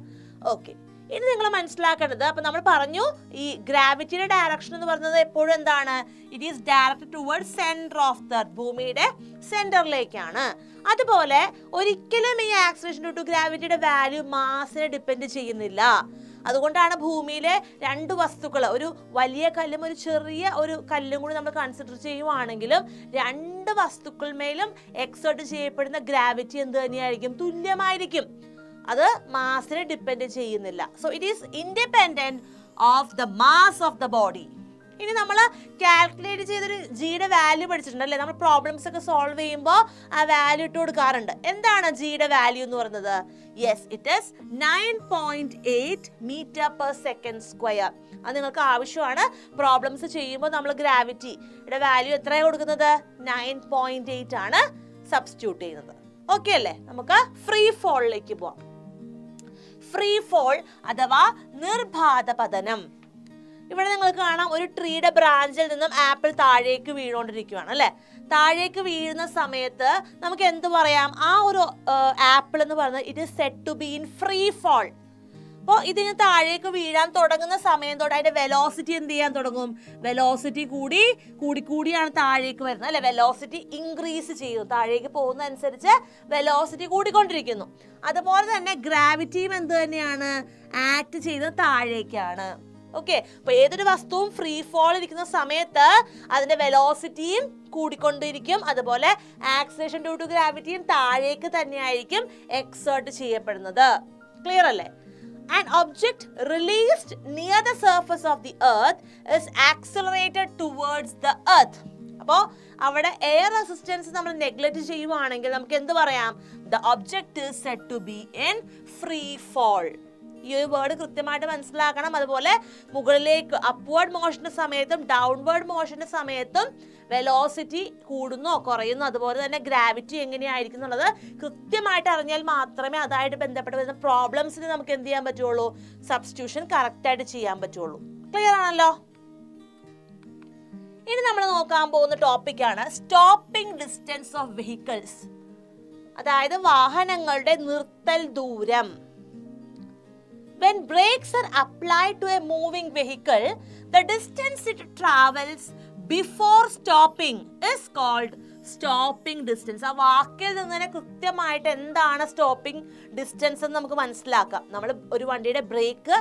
S1: ഓക്കെ, ഇനി നിങ്ങൾ മനസ്സിലാക്കേണ്ടത്, അപ്പൊ നമ്മൾ പറഞ്ഞു ഈ ഗ്രാവിറ്റിയുടെ ഡയറക്ഷൻ എന്ന് പറയുന്നത് എപ്പോഴും എന്താണ്? It is directed toward centre of the earth, ഭൂമിയുടെ സെന്ററിലേക്കാണ്. അതുപോലെ ഒരിക്കലും ഈ ആക്സിലറേഷൻ ഡ്യൂ ടു ഗ്രാവിറ്റിയുടെ വാല്യൂ മാസിനെ ഡിപ്പെൻഡ് ചെയ്യുന്നില്ല. അതുകൊണ്ടാണ് ഭൂമിയിലെ രണ്ട് വസ്തുക്കൾ, ഒരു വലിയ കല്ലും ഒരു ചെറിയ ഒരു കല്ലും കൂടി നമ്മൾ കൺസിഡർ ചെയ്യുവാണെങ്കിലും രണ്ട് വസ്തുക്കളിന്മേലും എക്സേർട്ട് ചെയ്യപ്പെടുന്ന ഗ്രാവിറ്റി എന്ത് തന്നെയായിരിക്കും? തുല്യമായിരിക്കും. അത് മാസിനെ ഡിപ്പെൻഡ് ചെയ്യുന്നില്ല. So it is independent of the mass of the body. ഇനി നമ്മൾ കാൽക്കുലേറ്റ് ചെയ്തൊരു ജിയുടെ വാല്യൂ പഠിച്ചിട്ടുണ്ട് അല്ലേ? നമ്മൾ പ്രോബ്ലംസ് ഒക്കെ സോൾവ് ചെയ്യുമ്പോൾ ആ വാല്യൂ ഇട്ട് കൊടുക്കാറുണ്ട്. എന്താണ് ജിയുടെ വാല്യൂ എന്ന് പറയുന്നത്? Yes, it is 9.8 metre per second square. അത് നിങ്ങൾക്ക് ആവശ്യമാണ്. പ്രോബ്ലംസ് ചെയ്യുമ്പോൾ നമ്മൾ ഗ്രാവിറ്റിയുടെ വാല്യൂ എത്രയാണ് കൊടുക്കുന്നത്? 9.8 ആണ് സബ്സ്റ്റിറ്റ്യൂട്ട് ചെയ്യുന്നത്. ഓക്കെ അല്ലേ? നമുക്ക് ഫ്രീ ഫോളിലേക്ക് പോവാം. ഫ്രീ ഫോൾ അഥവാ നിർബാധ പതനം. ഇവിടെ നിങ്ങൾക്ക് കാണാം, ഒരു ട്രീയുടെ ബ്രാഞ്ചിൽ നിന്നും ആപ്പിൾ താഴേക്ക് വീണുകൊണ്ടിരിക്കുകയാണ് അല്ലെ? താഴേക്ക് വീഴുന്ന സമയത്ത് നമുക്ക് എന്ത് പറയാം? ആ ഒരു ആപ്പിൾ എന്ന് പറയുന്നത് it is said to be in free fall. അപ്പോൾ ഇതിന് താഴേക്ക് വീഴാൻ തുടങ്ങുന്ന സമയം തൊട്ട് അതിന്റെ വെലോസിറ്റി എന്ത് ചെയ്യാൻ തുടങ്ങും? വെലോസിറ്റി കൂടിയാണ് താഴേക്ക് വരുന്നത് അല്ലെ? വെലോസിറ്റി ഇൻക്രീസ് ചെയ്യും, താഴേക്ക് പോകുന്നതനുസരിച്ച് വെലോസിറ്റി കൂടിക്കൊണ്ടിരിക്കുന്നു. അതുപോലെ തന്നെ ഗ്രാവിറ്റിയും എന്ത് തന്നെയാണ്? ആക്ട് ചെയ്യുന്നത് താഴേക്കാണ്. ഓക്കെ, അപ്പൊ ഏതൊരു വസ്തുവും ഫ്രീ ഫോൾ ഇരിക്കുന്ന സമയത്ത് അതിന്റെ വെലോസിറ്റിയും കൂടിക്കൊണ്ടിരിക്കും, അതുപോലെ ആക്സിലറേഷൻ ഡ്യൂ ടു ഗ്രാവിറ്റിയും താഴേക്ക് തന്നെയായിരിക്കും എക്സേർട്ട് ചെയ്യപ്പെടുന്നത്. ക്ലിയർ അല്ലേ? An object released near the surface of the earth is accelerated towards the earth. അപ്പോൾ അവിടെ എയർ റെസിസ്റ്റൻസ് നമ്മൾ നെഗ്ലക്ട് ചെയ്യുവാണെങ്കിൽ നമുക്ക് എന്ത് പറയാം? The object is said to be in free fall. ഈ ഒരു വേർഡ് കൃത്യമായിട്ട് മനസ്സിലാക്കണം. അതുപോലെ മുകളിലേക്ക് അപ്വേർഡ് മോഷന്റെ സമയത്തും ഡൗൺവേർഡ് മോഷന്റെ സമയത്തും വെലോസിറ്റി കൂടുന്നോ കുറയുന്നോ, അതുപോലെ തന്നെ ഗ്രാവിറ്റി എങ്ങനെയായിരിക്കും എന്നുള്ളത് കൃത്യമായിട്ട് അറിഞ്ഞാൽ മാത്രമേ അതായിട്ട് ബന്ധപ്പെട്ട് വരുന്ന പ്രോബ്ലംസിന് നമുക്ക് എന്ത് ചെയ്യാൻ പറ്റുള്ളൂ? സബ്സ്റ്റിറ്റ്യൂഷൻ കറക്റ്റ് ആയിട്ട് ചെയ്യാൻ പറ്റുള്ളൂ. ക്ലിയർ ആണല്ലോ? ഇനി നമ്മൾ നോക്കാൻ പോകുന്ന ടോപ്പിക്കാണ് സ്റ്റോപ്പിംഗ് ഡിസ്റ്റൻസ് ഓഫ് വെഹിക്കിൾസ്, അതായത് വാഹനങ്ങളുടെ നിർത്തൽ ദൂരം. When brakes are applied to a moving vehicle, the distance it travels before stopping is called stopping distance. ആ വാക്കിൽ നിന്ന് തന്നെ കൃത്യമായിട്ട് എന്താണ് സ്റ്റോപ്പിംഗ് ഡിസ്റ്റൻസ് എന്ന് നമുക്ക് മനസ്സിലാക്കാം. നമ്മൾ ഒരു വണ്ടിയുടെ ബ്രേക്ക്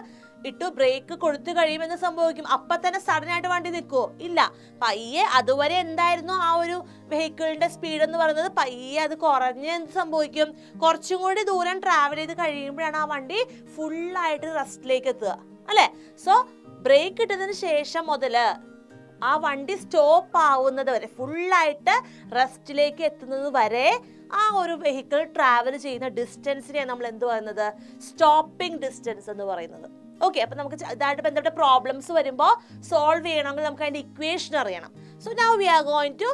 S1: ഇട്ടു, ബ്രേക്ക് കൊടുത്തു കഴിയുമെന്ന് സംഭവിക്കും? അപ്പൊ തന്നെ സഡൻ ആയിട്ട് വണ്ടി നിൽക്കുമോ? ഇല്ല. പയ്യെ അതുവരെ എന്തായിരുന്നു ആ ഒരു വെഹിക്കിളിന്റെ സ്പീഡ് എന്ന് പറയുന്നത്, പയ്യെ അത് കുറഞ്ഞ് എന്ത് സംഭവിക്കും? കുറച്ചും കൂടി ദൂരം ട്രാവൽ ചെയ്ത് കഴിയുമ്പോഴാണ് ആ വണ്ടി ഫുള്ളായിട്ട് റെസ്റ്റിലേക്ക് എത്തുക അല്ലെ? സോ ബ്രേക്ക് ഇട്ടതിന് ശേഷം മുതല് ആ വണ്ടി സ്റ്റോപ്പ് ആവുന്നത് വരെ, ഫുള്ളായിട്ട് റെസ്റ്റിലേക്ക് എത്തുന്നത് വരെ ആ ഒരു വെഹിക്കിൾ ട്രാവൽ ചെയ്യുന്ന ഡിസ്റ്റൻസിനെ നമ്മൾ എന്ത് പറയുന്നത്? സ്റ്റോപ്പിംഗ് ഡിസ്റ്റൻസ് എന്ന് പറയുന്നത്. ഓക്കെ, അപ്പൊ നമുക്ക് ഇതായിട്ട് ബന്ധപ്പെട്ട പ്രോബ്ലംസ് വരുമ്പോൾ സോൾവ് ചെയ്യണമെങ്കിൽ നമുക്ക് അതിന്റെ ഇക്വേഷൻ അറിയണം. So now we are going to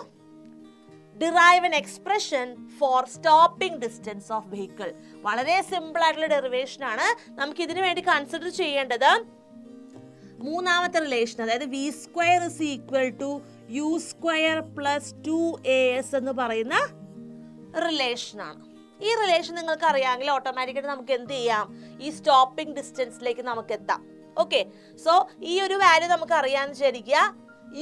S1: derive an expression for stopping distance of vehicle. വളരെ സിമ്പിൾ ആയിട്ടുള്ള ഡെറിവേഷൻ ആണ്. നമുക്ക് ഇതിനു വേണ്ടി കൺസിഡർ ചെയ്യേണ്ടത് മൂന്നാമത്തെ റിലേഷൻ, അതായത് v square is equal to u square plus 2as എന്ന് പറയുന്ന റിലേഷൻ ആണ്. ഈ റിലേഷൻ നിങ്ങൾക്ക് അറിയാമെങ്കിൽ ഓട്ടോമാറ്റിക്കായിട്ട് നമുക്ക് എന്ത് ചെയ്യാം? ഈ സ്റ്റോപ്പിംഗ് ഡിസ്റ്റൻസിലേക്ക് നമുക്ക് എത്താം. ഓക്കെ, സോ ഈ ഒരു വാല്യൂ നമുക്ക് അറിയാന്ന് വിചാരിക്കുക.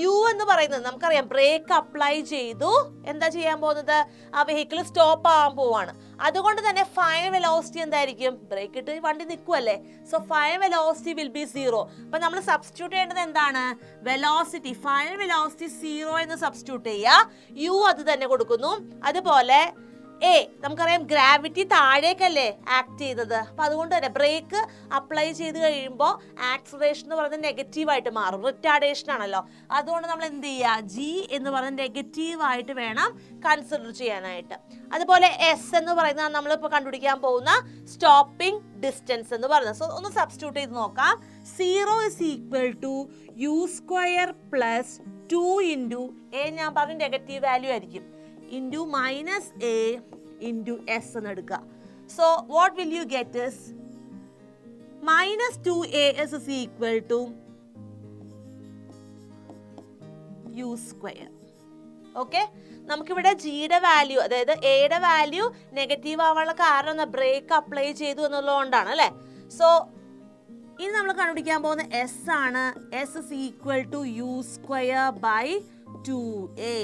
S1: യു എന്ന് പറയുന്നത് നമുക്കറിയാം ബ്രേക്ക് അപ്ലൈ ചെയ്തു, എന്താ ചെയ്യാൻ പോകുന്നത്, ആ വെഹിക്കിൾ സ്റ്റോപ്പ് ആവാൻ പോവാണ്. അതുകൊണ്ട് തന്നെ ഫൈനൽ വെലോസിറ്റി എന്തായിരിക്കും, ബ്രേക്ക് ഇട്ട് വണ്ടി നിൽക്കുമല്ലേ, so final velocity will be 0. അപ്പൊ നമ്മൾ സബ്സ്റ്റിറ്റ്യൂട്ട് ചെയ്യേണ്ടത് എന്താണ്, വെലോസിറ്റി, ഫൈനൽ വെലോസിറ്റി 0 എന്ന് സബ്സ്റ്റിറ്റ്യൂട്ട് ചെയ്യുക, യു അത് തന്നെ കൊടുക്കുന്നു. അതുപോലെ എ നമുക്കറിയാം ഗ്രാവിറ്റി താഴേക്കല്ലേ ആക്ട് ചെയ്തത്, അപ്പൊ അതുകൊണ്ട് തന്നെ ബ്രേക്ക് അപ്ലൈ ചെയ്ത് കഴിയുമ്പോൾ ആക്സിലറേഷൻ എന്ന് പറയുന്നത് നെഗറ്റീവായിട്ട് മാറും, റിട്ടാർഡേഷൻ ആണല്ലോ. അതുകൊണ്ട് നമ്മൾ എന്ത് ചെയ്യുക, ജി എന്ന് പറയുന്നത് നെഗറ്റീവായിട്ട് വേണം കൺസിഡർ ചെയ്യാനായിട്ട്. അതുപോലെ എസ് എന്ന് പറയുന്നത് നമ്മളിപ്പോൾ കണ്ടുപിടിക്കാൻ പോകുന്ന സ്റ്റോപ്പിംഗ് ഡിസ്റ്റൻസ് എന്ന് പറയുന്നത്. സോ ഒന്ന് സബ്സ്റ്റിറ്റ്യൂട്ട് ചെയ്ത് നോക്കാം. 0 = u² + 2 × എ, ഞാൻ പറഞ്ഞു നെഗറ്റീവ് വാല്യൂ ആയിരിക്കും, into minus a into s എന്ന് എടുക്കുക. So what will you get is minus 2as is equal to u². Okay, നമുക്കിവിടെ ജിയുടെ വാല്യൂ, അതായത് എയുടെ വാല്യൂ നെഗറ്റീവ് ആവാനുള്ള കാരണം ബ്രേക്ക് അപ്ലൈ ചെയ്തു എന്നുള്ളതുകൊണ്ടാണ് അല്ലേ. സോ ഇനി നമ്മൾ കണ്ടുപിടിക്കാൻ പോകുന്ന എസ് ആണ്. S is equal to u² / 2a.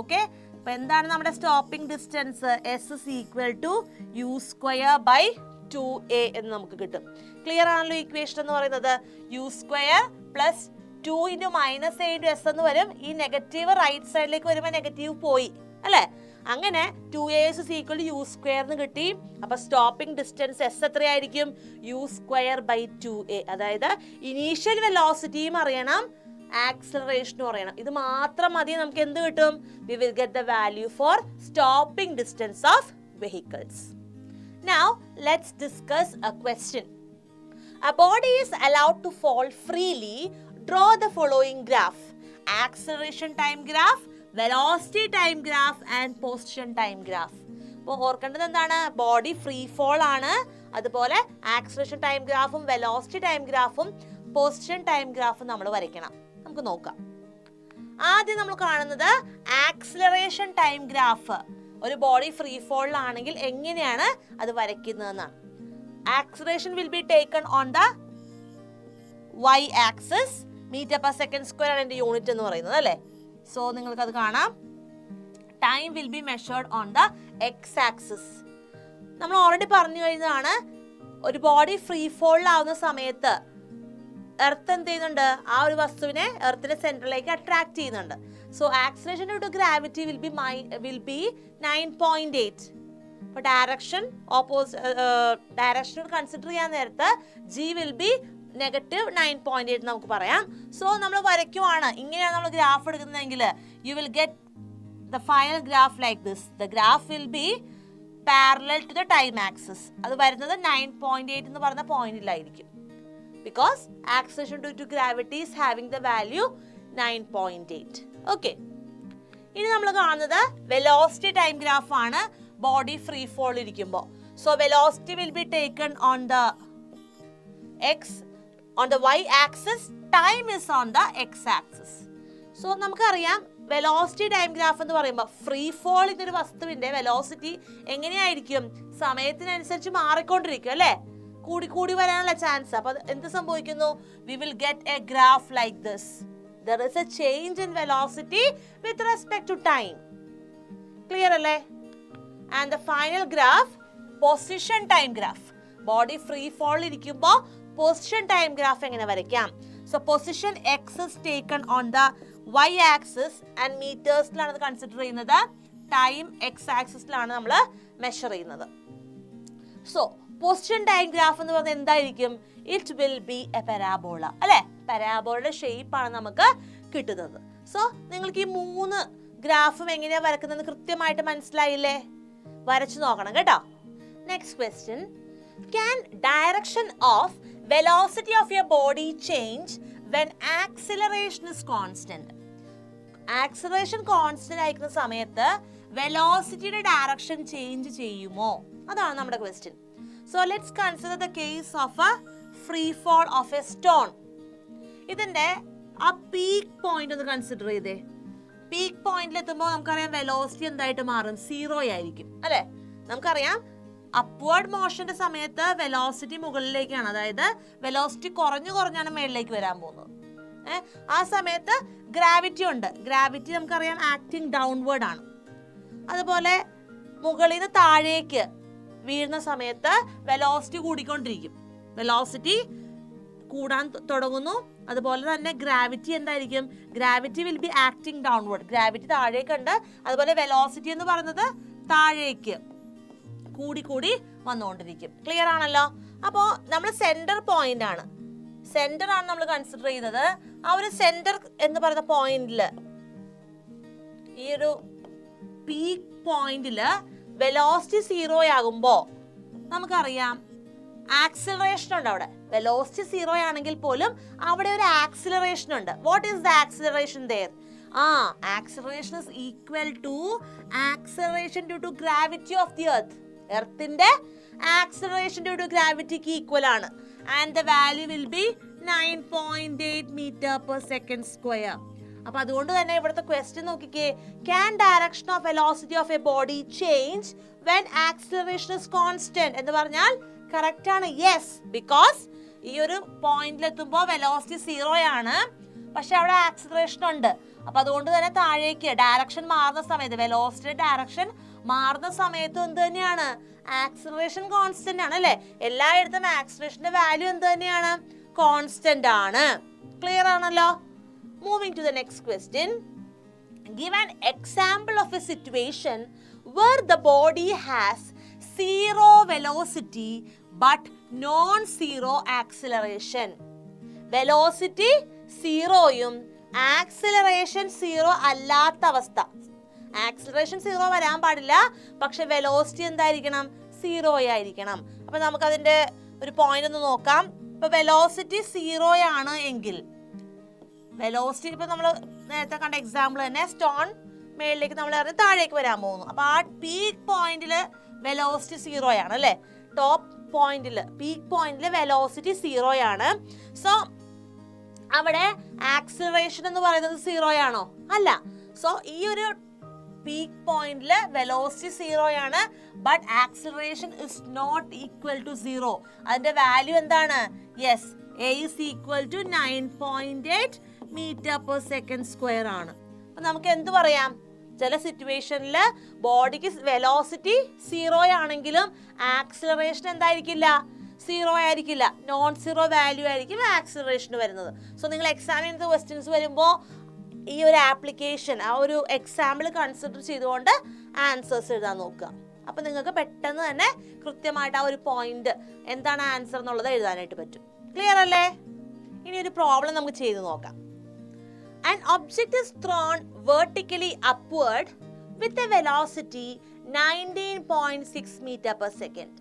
S1: Okay, അപ്പൊ എന്താണ് നമ്മുടെ stopping distance, s is equal to u² / 2a എന്ന് നമുക്ക് കിട്ടും. ക്ലിയർ ആണല്ലോ ഇക്വേഷൻ എന്ന് പറയുന്നത്. u² + 2 × -a × s എന്ന് വരും. ഈ നെഗറ്റീവ് റൈറ്റ് സൈഡിലേക്ക് വരുമ്പോൾ നെഗറ്റീവ് പോയി അല്ലേ, അങ്ങനെ 2as = u² എന്ന് കിട്ടി. അപ്പൊ സ്റ്റോപ്പിംഗ് ഡിസ്റ്റൻസ് എസ് എത്രയായിരിക്കും, u² / 2a. അതായത് ഇനീഷ്യൽ വെലോസിറ്റിയും അറിയണം, ആക്സിലറേഷനും അറിയണം. ഇത് മാത്രം മതി, നമുക്ക് എന്ത് കിട്ടും, we will get the value for stopping distance of vehicles. Now let's discuss a question. A body is allowed to fall freely. Draw the following graph: acceleration time graph, velocity time graph and position time graph. അപ്പോൾ ഓർക്കേണ്ടത് എന്താണ്, body free fall ആണ്, അതുപോലെ acceleration time ഗ്രാഫും velocity time ഗ്രാഫും position time ഗ്രാഫും നമ്മൾ വരയ്ക്കണം. നമുക്ക് നോക്കാം. ആദ്യം നമ്മൾ കാണുന്നത് ആക്സിലറേഷൻ ടൈം ഗ്രാഫ്. ഒരു ബോഡി ഫ്രീ ഫോളിലാണെങ്കിൽ എങ്ങനെയാണ് അത് വരയ്ക്കുന്നതെന്നാണ്. Acceleration will be taken on the y axis, m/s² ആണ് എൻ്റെ യൂണിറ്റ് എന്ന് പറയുന്നത് അല്ലേ. സോ നിങ്ങൾക്ക് അത് കാണാം. Time will be measured on the x axis. നമ്മൾ ഓൾറെഡി പറഞ്ഞു കഴിഞ്ഞതാണ്, ഒരു ബോഡി ഫ്രീ ഫോളിലാവുന്ന സമയത്ത് എർത്ത് എന്ത് ചെയ്യുന്നുണ്ട്, ആ ഒരു വസ്തുവിനെ എർത്തിന്റെ സെന്ററിലേക്ക് അട്രാക്ട് ചെയ്യുന്നുണ്ട്. So acceleration due to gravity will be 9.8. അപ്പോൾ ഡയറക്ഷൻ കൺസിഡർ ചെയ്യാൻ നേരത്ത് ജി വിൽ ബി -9.8 നമുക്ക് പറയാം. സോ നമ്മൾ വരയ്ക്കുവാണ്, ഇങ്ങനെയാണ് നമ്മൾ ഗ്രാഫ് എടുക്കുന്നതെങ്കിൽ you will get the final graph like this. The graph will be parallel to the time axis. അത് വരുന്നത് 9.8 എന്ന് പറയുന്ന പോയിന്റിലായിരിക്കും, because acceleration due to gravity is having the value 9.8. Okay, ഇനി നമ്മൾ കാണുന്നത് വെലോസിറ്റി ടൈം ഗ്രാഫ് ആണ് body free fall ഇരിക്കുമ്പോൾ. So velocity will be taken on the y axis, time is on the x axis. So നമുക്കറിയാം velocity time graph എന്ന് പറയുമ്പോൾ free fall ഇതൊരു വസ്തുവിന്റെ വെലോസിറ്റി എങ്ങനെയായിരിക്കും, സമയത്തിനനുസരിച്ച് മാറിക്കൊണ്ടിരിക്കും അല്ലേ, കൂടി വരാനുള്ള ചാൻസ്. അപ്പൊ എന്ത് സംഭവിക്കുന്നു, we will get a graph like this. There is a change in velocity with respect to time. Clear അല്ലേ? And the final graph, position time graph. Body free fall ഇരിക്കുമ്പോൾ position time graph എങ്ങനെ വരയ്ക്കാം? So position x is taken on the y axis and meters-ലാണ് അത് consider ചെയ്യുന്നത്. Time x ആക്സിസിലാണ് നമ്മൾ measure ചെയ്യുന്നത്. So position time graph എന്ന് പറയുന്നത് എന്തായിരിക്കും, it will B A parabola അല്ലെ. പരാബോളയുടെ ഷേപ്പാണ് നമുക്ക് കിട്ടുന്നത്. സോ നിങ്ങൾക്ക് ഈ 3 ഗ്രാഫും എങ്ങനെയാ വരക്കുന്നത് കൃത്യമായിട്ട് മനസ്സിലായില്ലേ, വരച്ചു നോക്കണം കേട്ടോ. Next question, can direction of velocity of your body change when acceleration is constant? Acceleration constant ആയിരിക്കുന്ന സമയത്ത് വെലോസിറ്റിയുടെ ഡയറക്ഷൻ ചേഞ്ച് ചെയ്യുമോ, അതാണ് നമ്മുടെ question. So let's consider the case of a free fall of a stone. ഇതിന്റെ ആ peak point ഒന്ന് consider ചെയ്തേ. Peak പോയിന്റിൽ എത്തുമ്പോൾ നമുക്കറിയാം വെലോസിറ്റി എന്തായിട്ട് മാറും, 0 ആയിരിക്കും അല്ലെ. നമുക്കറിയാം അപ്വേർഡ് മോഷന്റെ സമയത്ത് വെലോസിറ്റി മുകളിലേക്കാണ്, അതായത് വെലോസിറ്റി കുറഞ്ഞാണ് മേളിലേക്ക് വരാൻ പോകുന്നത് ആ സമയത്ത് ഗ്രാവിറ്റി ഉണ്ട്. ഗ്രാവിറ്റി നമുക്കറിയാം ആക്ടിങ് ഡൗൺവേർഡ് ആണ്. അതുപോലെ മുകളിൽ നിന്ന് താഴേക്ക് വീഴുന്ന സമയത്ത് വെലോസിറ്റി കൂടിക്കൊണ്ടിരിക്കും. വെലോസിറ്റി കൂടാൻ തുടങ്ങുന്നു. അതുപോലെ തന്നെ ഗ്രാവിറ്റി എന്തായിരിക്കും? Gravity will be acting downward. Gravity താഴേക്കുണ്ട്. അതുപോലെ വെലോസിറ്റി എന്ന് പറയുന്നത് താഴേക്ക് കൂടി കൂടി വന്നുകൊണ്ടിരിക്കും. ക്ലിയർ ആണല്ലോ? അപ്പോൾ നമ്മൾ സെന്റർ പോയിന്റ് ആണ്, സെന്റർ ആണ് നമ്മൾ കൺസിഡർ ചെയ്യുന്നത്. ആ ഒരു സെന്റർ എന്ന് പറയുന്ന പോയിന്റില്, ഈ ഒരു പീക്ക് പോയിന്റില് വെലോസിറ്റി 0 ആകുമ്പോ നമുക്കറിയാം ആക്സിലറേഷൻ ഉണ്ട് അവിടെ. വെലോസിറ്റി 0 ആണെങ്കിൽ പോലും അവിടെ ഒരു ആക്സിലറേഷൻ ഉണ്ട്. What is the acceleration there? Acceleration is equal to acceleration due to gravity of the earth. എർത്തിന്റെ ആക്സിലറേഷൻ ഡ്യൂ ടു ഗ്രാവിറ്റിക്ക് ഈക്വൽ ആണ്. And the value will be 9.8 metre per second square. അപ്പൊ അതുകൊണ്ട് തന്നെ ഇവിടുത്തെ ക്വസ്റ്റ്യൻ നോക്കിക്കേ, can direction of velocity of a body change when acceleration is constant എന്ന് പറഞ്ഞാൽ കറക്റ്റ് ആണ്. യെസ്, ബിക്കോസ് ഈ ഒരു പോയിന്റിൽ എത്തുമ്പോൾ വെലോസിറ്റി 0 ആണ്, പക്ഷെ അവിടെ ആക്സിലറേഷൻ ഉണ്ട്. അപ്പൊ അതുകൊണ്ട് തന്നെ താഴേക്ക് ഡയറക്ഷൻ മാറുന്ന സമയത്ത്, വെലോസിറ്റി ഡയറക്ഷൻ മാറുന്ന സമയത്തും എന്ത് തന്നെയാണ്? ആക്സിലറേഷൻ കോൺസ്റ്റന്റ് ആണ് അല്ലെ? എല്ലായിടത്തും ആക്സിലറേഷന്റെ വാല്യൂ എന്ത് തന്നെയാണ്? കോൺസ്റ്റന്റ് ആണ്. ക്ലിയർ ആണല്ലോ? Moving to the next question. Give an example of a situation where the body has 0 velocity but non-zero acceleration. Velocity 0യും ആക്സിലറേഷൻ 0 അല്ലാത്ത അവസ്ഥ. ആക്സിലറേഷൻ 0 വരാൻ പാടില്ല, പക്ഷെ വെലോസിറ്റി എന്തായിരിക്കണം? 0 ആയിരിക്കണം. അപ്പൊ നമുക്കതിന്റെ ഒരു പോയിന്റ് ഒന്ന് നോക്കാം. ഇപ്പൊ വെലോസിറ്റി 0 ആണ് എങ്കിൽ, വെലോസിറ്റി ഇപ്പൊ നമ്മൾ നേരത്തെ കണ്ട എക്സാമ്പിൾ തന്നെ, സ്റ്റോൺ മേളിലേക്ക് നമ്മൾ എറിഞ്ഞ് താഴേക്ക് വരാൻ പോകുന്നു. അപ്പൊ ആ പീക്ക് പോയിന്റില് വെലോസിറ്റി 0 ആണ് അല്ലെ? ടോപ്പ് പോയിന്റില്, പീക്ക് പോയിന്റില് വെലോസിറ്റി 0 ആണ്. സോ അവിടെ ആക്സിലറേഷൻ എന്ന് പറയുന്നത് 0 ആണോ? അല്ല. സോ ഈ ഒരു പീക്ക് പോയിന്റില് വെലോസിറ്റി 0 ആണ്, but acceleration is not equal to 0. അതിന്റെ വാല്യൂ എന്താണ്? Yes, a is equal to 9.8 metre per second square ആണ്. അപ്പൊ നമുക്ക് എന്ത് പറയാം? ചില സിറ്റുവേഷനിൽ ബോഡിക്ക് വെലോസിറ്റി 0 ആണെങ്കിലും ആക്സിലറേഷൻ എന്തായിരിക്കില്ല? 0 ആയിരിക്കില്ല. നോൺ സീറോ വാല്യൂ ആയിരിക്കും ആക്സിലറേഷന് വരുന്നത്. സോ നിങ്ങൾ എക്സാമിന് ക്വസ്റ്റ്യൻസ് വരുമ്പോൾ ഈ ഒരു ആപ്ലിക്കേഷൻ, ആ ഒരു എക്സാമ്പിൾ കൺസിഡർ ചെയ്തുകൊണ്ട് ആൻസേഴ്സ് എഴുതാൻ നോക്കുക. അപ്പൊ നിങ്ങൾക്ക് പെട്ടെന്ന് തന്നെ കൃത്യമായിട്ട് ആ ഒരു പോയിന്റ് എന്താണ് ആൻസർ എന്നുള്ളത് എഴുതാനായിട്ട് പറ്റും. ക്ലിയർ അല്ലേ? ഇനി ഒരു പ്രോബ്ലം നമുക്ക് ചെയ്ത് നോക്കാം. An object is thrown vertically upward with a velocity 19.6 meter per second.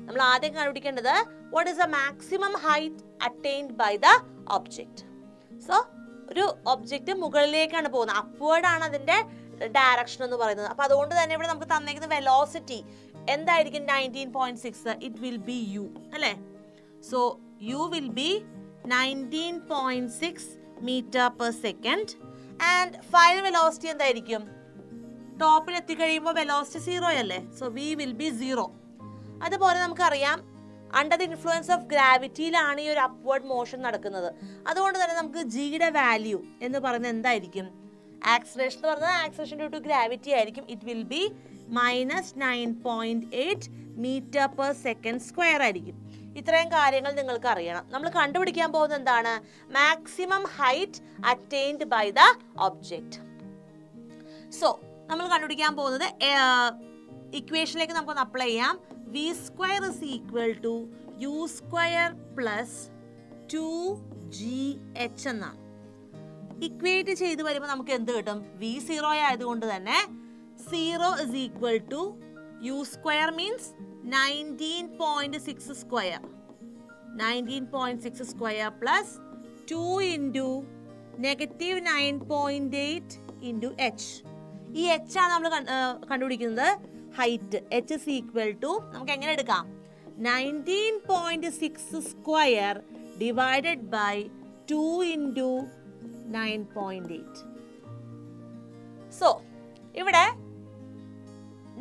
S1: നമ്മൾ ആദ്യം കണ്ടുപിടിക്കേണ്ടത് what is the maximum height attained by the object. So ഒരു ഒബ്ജക്റ്റ് മുകളിലേക്കാണ് പോകുന്നത്, അപ്വേർഡ് ആണ് അതിന്റെ ഡയറക്ഷൻ എന്ന് പറയുന്നത്. അപ്പൊ അതുകൊണ്ട് തന്നെ ഇവിടെ നമുക്ക് തന്നേക്കുന്ന വെലോസിറ്റി എന്തായിരിക്കും? 19.6. ഇറ്റ് വിൽ ബി u അല്ലേ? So u will be 19.6 metre per second. And final velocity എന്തായിരിക്കും? ടോപ്പിൽ എത്തിക്കഴിയുമ്പോൾ വെലോസിറ്റി 0 അല്ലേ? So v will be 0. അതുപോലെ നമുക്കറിയാം അണ്ടർ ദി ഇൻഫ്ലുവൻസ് ഓഫ് ഗ്രാവിറ്റിയിലാണ് ഈ ഒരു അപ്വേർഡ് മോഷൻ നടക്കുന്നത്. അതുകൊണ്ട് തന്നെ നമുക്ക് ജിയുടെ വാല്യൂ എന്ന് പറയുന്നത് എന്തായിരിക്കും? ആക്സിലറേഷൻ എന്ന് പറയുന്നത് ആക്സിലറേഷൻ ഡ്യൂ ടു ഗ്രാവിറ്റി ആയിരിക്കും. It will be -9.8 metre per second square ആയിരിക്കും. ഇത്രയും കാര്യങ്ങൾ നിങ്ങൾക്ക് അറിയണം. നമ്മൾ കണ്ടുപിടിക്കാൻ പോകുന്നത് എന്താണ്? Maximum height attained by the object. So നമ്മൾ കണ്ടുപിടിക്കാൻ പോകുന്നത് ഇക്വേഷനിലേക്ക് നമുക്കൊന്ന് അപ്ലൈ ചെയ്യാം. v square is equal to u square plus 2gh എന്നാണ്. ഇക്വേറ്റ് ചെയ്ത് വരുമ്പോൾ നമുക്ക് എന്ത് കിട്ടും? v 0 ആയതുകൊണ്ട് തന്നെ 0 is equal to u square means 19.6 square. 19.6 square plus 2 into negative 9.8 into h. ഈ h ആണ് നമ്മൾ കണ്ടുപിടിക്കുന്നത് height. h is equal to നമുക്ക് എങ്ങനെ എടുക്കാം? 19.6 square divided by 2 into 9.8. So ഇവിടെ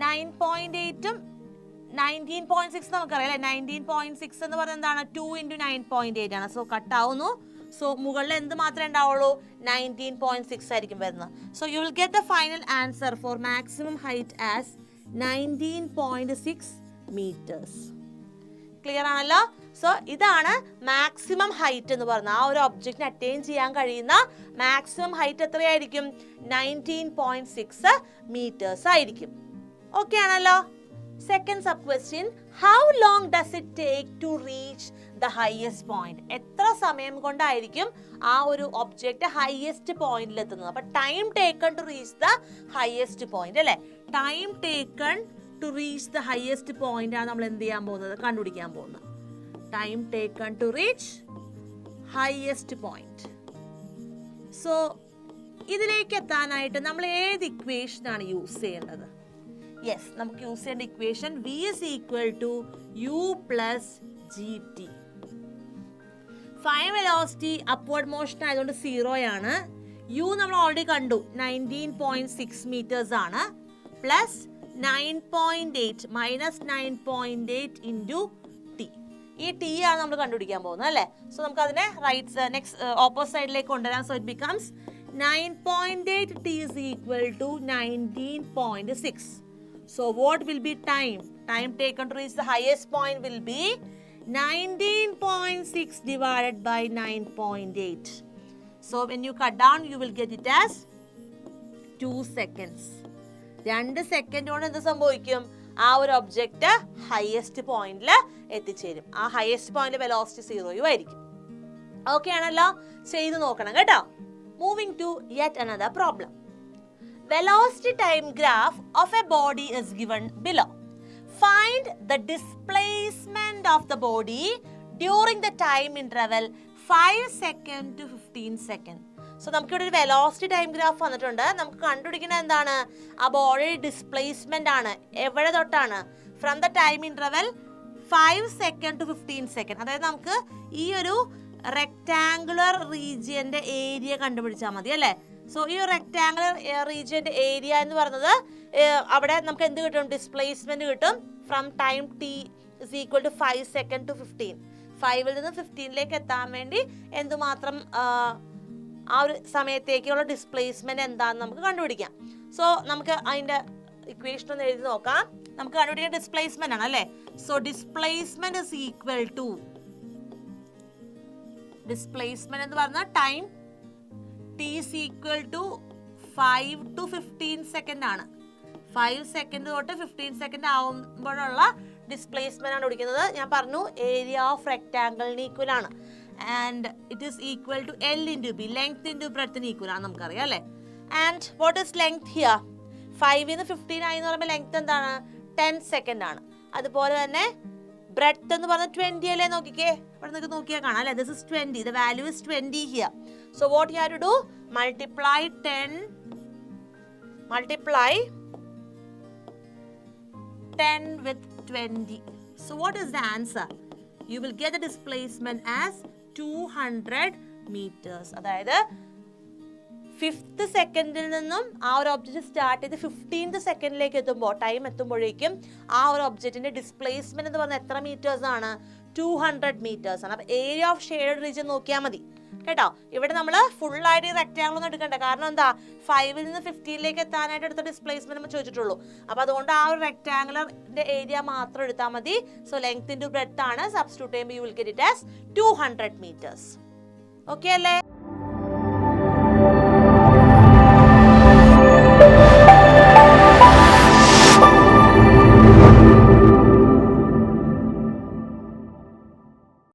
S1: 9.8ഉം 19.6 നമുക്കറിയാം അല്ലേ? 19.6 എന്ന് പറയുന്നത് എന്താണ്? 2 into 9.8 ആണ്. സോ കട്ടാവുന്നു. സോ മുകളിൽ എന്ത് മാത്രമേ ഉണ്ടാവുള്ളൂ? 19.6 ആയിരിക്കും വരുന്നത്. So you will get the final answer for maximum height as 19.6 metres. Clear ആണല്ലോ? സോ ഇതാണ് മാക്സിമം ഹൈറ്റ് എന്ന് പറഞ്ഞാൽ ആ ഒരു ഒബ്ജക്റ്റിന് അറ്റൈൻ ചെയ്യാൻ കഴിയുന്ന മാക്സിമം ഹൈറ്റ് എത്രയായിരിക്കും? 19.6 മീറ്റേഴ്സ് ആയിരിക്കും. ഓക്കെ ആണല്ലോ? Second sub question, how long does it take to reach the highest point? എത്ര സമയം കൊണ്ടായിരിക്കും ആ ഒരു ഒബ്ജക്റ്റ് ഹയസ്റ്റ് പോയിന്റിൽ എത്തുന്നത്? അപ്പൊ time taken to reach the highest point അല്ലെ? Time taken to reach the highest point ആണ് നമ്മൾ എന്ത് ചെയ്യാൻ പോകുന്നത്? കണ്ടുപിടിക്കാൻ പോകുന്നത്. Time taken to reach highest point. So ഇതിലേക്ക് എത്താനായിട്ട് നമ്മൾ ഏത് ഇക്വേഷൻ ആണ് യൂസ് ചെയ്യേണ്ടത്? യെസ്, നമുക്ക് യൂസ് ചെയ്യേണ്ട equation v is equal to u plus gt. Final velocity upward motion ആയതുകൊണ്ട് 0 ആണ്. u നമ്മൾ ഓൾറെഡി കണ്ടു 19.6 മീറ്റേഴ്സ് ആണ്. Plus 9.8 minus 9.8 into T. ഈ ടി ആണ് നമ്മൾ കണ്ടുപിടിക്കാൻ പോകുന്നത് അല്ലേ? സോ നമുക്ക് അതിനെ നെക്സ്റ്റ് ഓപ്പോസിറ്റ് സൈഡിലേക്ക് കൊണ്ടുവരാം. So it becomes 9.8 t is equal to 19.6. So what will be time? Time taken to reach the highest point will be 19.6 divided by 9.8. So when you cut down, you will get it as 2 seconds. 2 second കൊണ്ട് എന്ത് സംഭവിക്കും? ആ ഒരു object highest പോയിന്റിൽ എത്തിച്ചേരും. ആ highest point velocity 0 ആയിരിക്കും. Okay ആണല്ലോ? ചെയ്ത് നോക്കണം കേട്ടോ. Moving to yet another problem. Velocity time graph of a body is given below. Find the displacement of the body during the time interval 5 second to 15 second. So നമുക്കിവിടെ ഒരു velocity time graph വന്നിട്ടുണ്ട്. നമുക്ക് കണ്ടുപിടിക്കുന്നത് എന്താണ്? ആ body displacement ആണ്. എവിടെ തൊട്ടാണ്? From the time interval 5 second to 15 second. അതായത് നമുക്ക് ഈ ഒരു റെക്ടാങ്കുലർ റീജിയന്റെ ഏരിയ കണ്ടുപിടിച്ചാൽ മതി അല്ലേ? സോ ഈ റെക്ടാങ്കുലർ റീജിയന്റെ ഏരിയ എന്ന് പറയുന്നത് അവിടെ നമുക്ക് എന്ത് കിട്ടും? ഡിസ്പ്ലേസ്മെന്റ് കിട്ടും. From time t is equal to 5 second to 15. 5ൽ നിന്ന് 15ലേക്ക് എത്താൻ വേണ്ടി എന്തുമാത്രം ആ ഒരു സമയത്തേക്കുള്ള ഡിസ്പ്ലേസ്മെന്റ് എന്താണെന്ന് നമുക്ക് കണ്ടുപിടിക്കാം. സോ നമുക്ക് അതിന്റെ ഇക്വേഷൻ ഒന്ന് എഴുതി നോക്കാം. നമുക്ക് കണ്ടുപിടിക്കുന്ന ഡിസ്പ്ലേസ്മെന്റ് ആണ് അല്ലേ? So displacement is equal to, displacement എന്ന് പറഞ്ഞാൽ time t is equal to 5 to 15 second ആണ്. 5 സെക്കൻഡ് തൊട്ട് 15 സെക്കൻഡ് ആവുമ്പോഴുള്ള ഡിസ്പ്ലേസ്മെന്റ് ആണ് വിളിക്കുന്നത്. ഞാൻ പറഞ്ഞു ഏരിയ ഓഫ് റെക്ടാങ്കിളിന് ഈക്വൽ ആണ്. And it is equal to L into B, length into ബ്രെഡ്ത്തിന് ഈക്വൽ ആണ് നമുക്കറിയാം അല്ലേ? And what is length here? 5 നിന്ന് 15 ആയി എന്ന് പറയുമ്പോൾ ലെങ്ത് എന്താണ്? 10 സെക്കൻഡ് ആണ്. അതുപോലെ തന്നെ ബ്രെഡ്ത്ത് എന്ന് പറഞ്ഞാൽ 20 അല്ലേ? നോക്കിക്കേ, ഇവിടെ നിങ്ങൾക്ക് നോക്കിയാൽ കാണാം അല്ലേ? This is 20, the value is 20 here. So what you have to do? Multiply 10 with 20. So what is the answer? You will get the displacement as 200 meters. അതായത് 5th സെക്കൻഡിൽ നിന്നും ആ ഒരു ഒബ്ജക്റ്റ് സ്റ്റാർട്ട് ചെയ്ത് 15th സെക്കൻഡിലേക്ക് എത്തുമ്പോൾ ടൈം എത്തുമ്പോഴേക്കും ആ ഒരു ഒബ്ജക്റ്റിന്റെ ഡിസ്പ്ലേസ്മെന്റ് എന്ന് പറഞ്ഞാൽ എത്ര മീറ്റേഴ്സ് ആണ്? 200 മീറ്റേഴ്സ് ആണ്. അപ്പോൾ ഏരിയ ഓഫ് ഷെയ്ഡ് റീജിയൻ നോക്കിയാൽ മതി കേട്ടോ. ഇവിടെ നമ്മൾ ഫുൾ ആയിട്ട് റെക്ടാങ്കിൾ ഒന്നും എടുക്കണ്ട. കാരണം എന്താ? 5ൽ നിന്ന് 15ലേക്ക് എത്താനായിട്ട് എടുത്ത ഡിസ്പ്ലേസ്മെന്റ് നമ്മൾ ചോദിച്ചിട്ടുള്ളൂ. അപ്പോൾ അതുകൊണ്ട് ആ ഒരു റെക്ടാങ്കുലറിന്റെ ഏരിയ മാത്രം എടുത്താൽ മതി. സോ ലെങ്ത് ഇൻറ്റു ബ്രെഡ്ത്ത് ആണ്. സബ്സ്റ്റിറ്റ്യൂട്ട് ചെയ്യുമ്പോൾ U will get it as 200 meters. Okay അല്ലേ?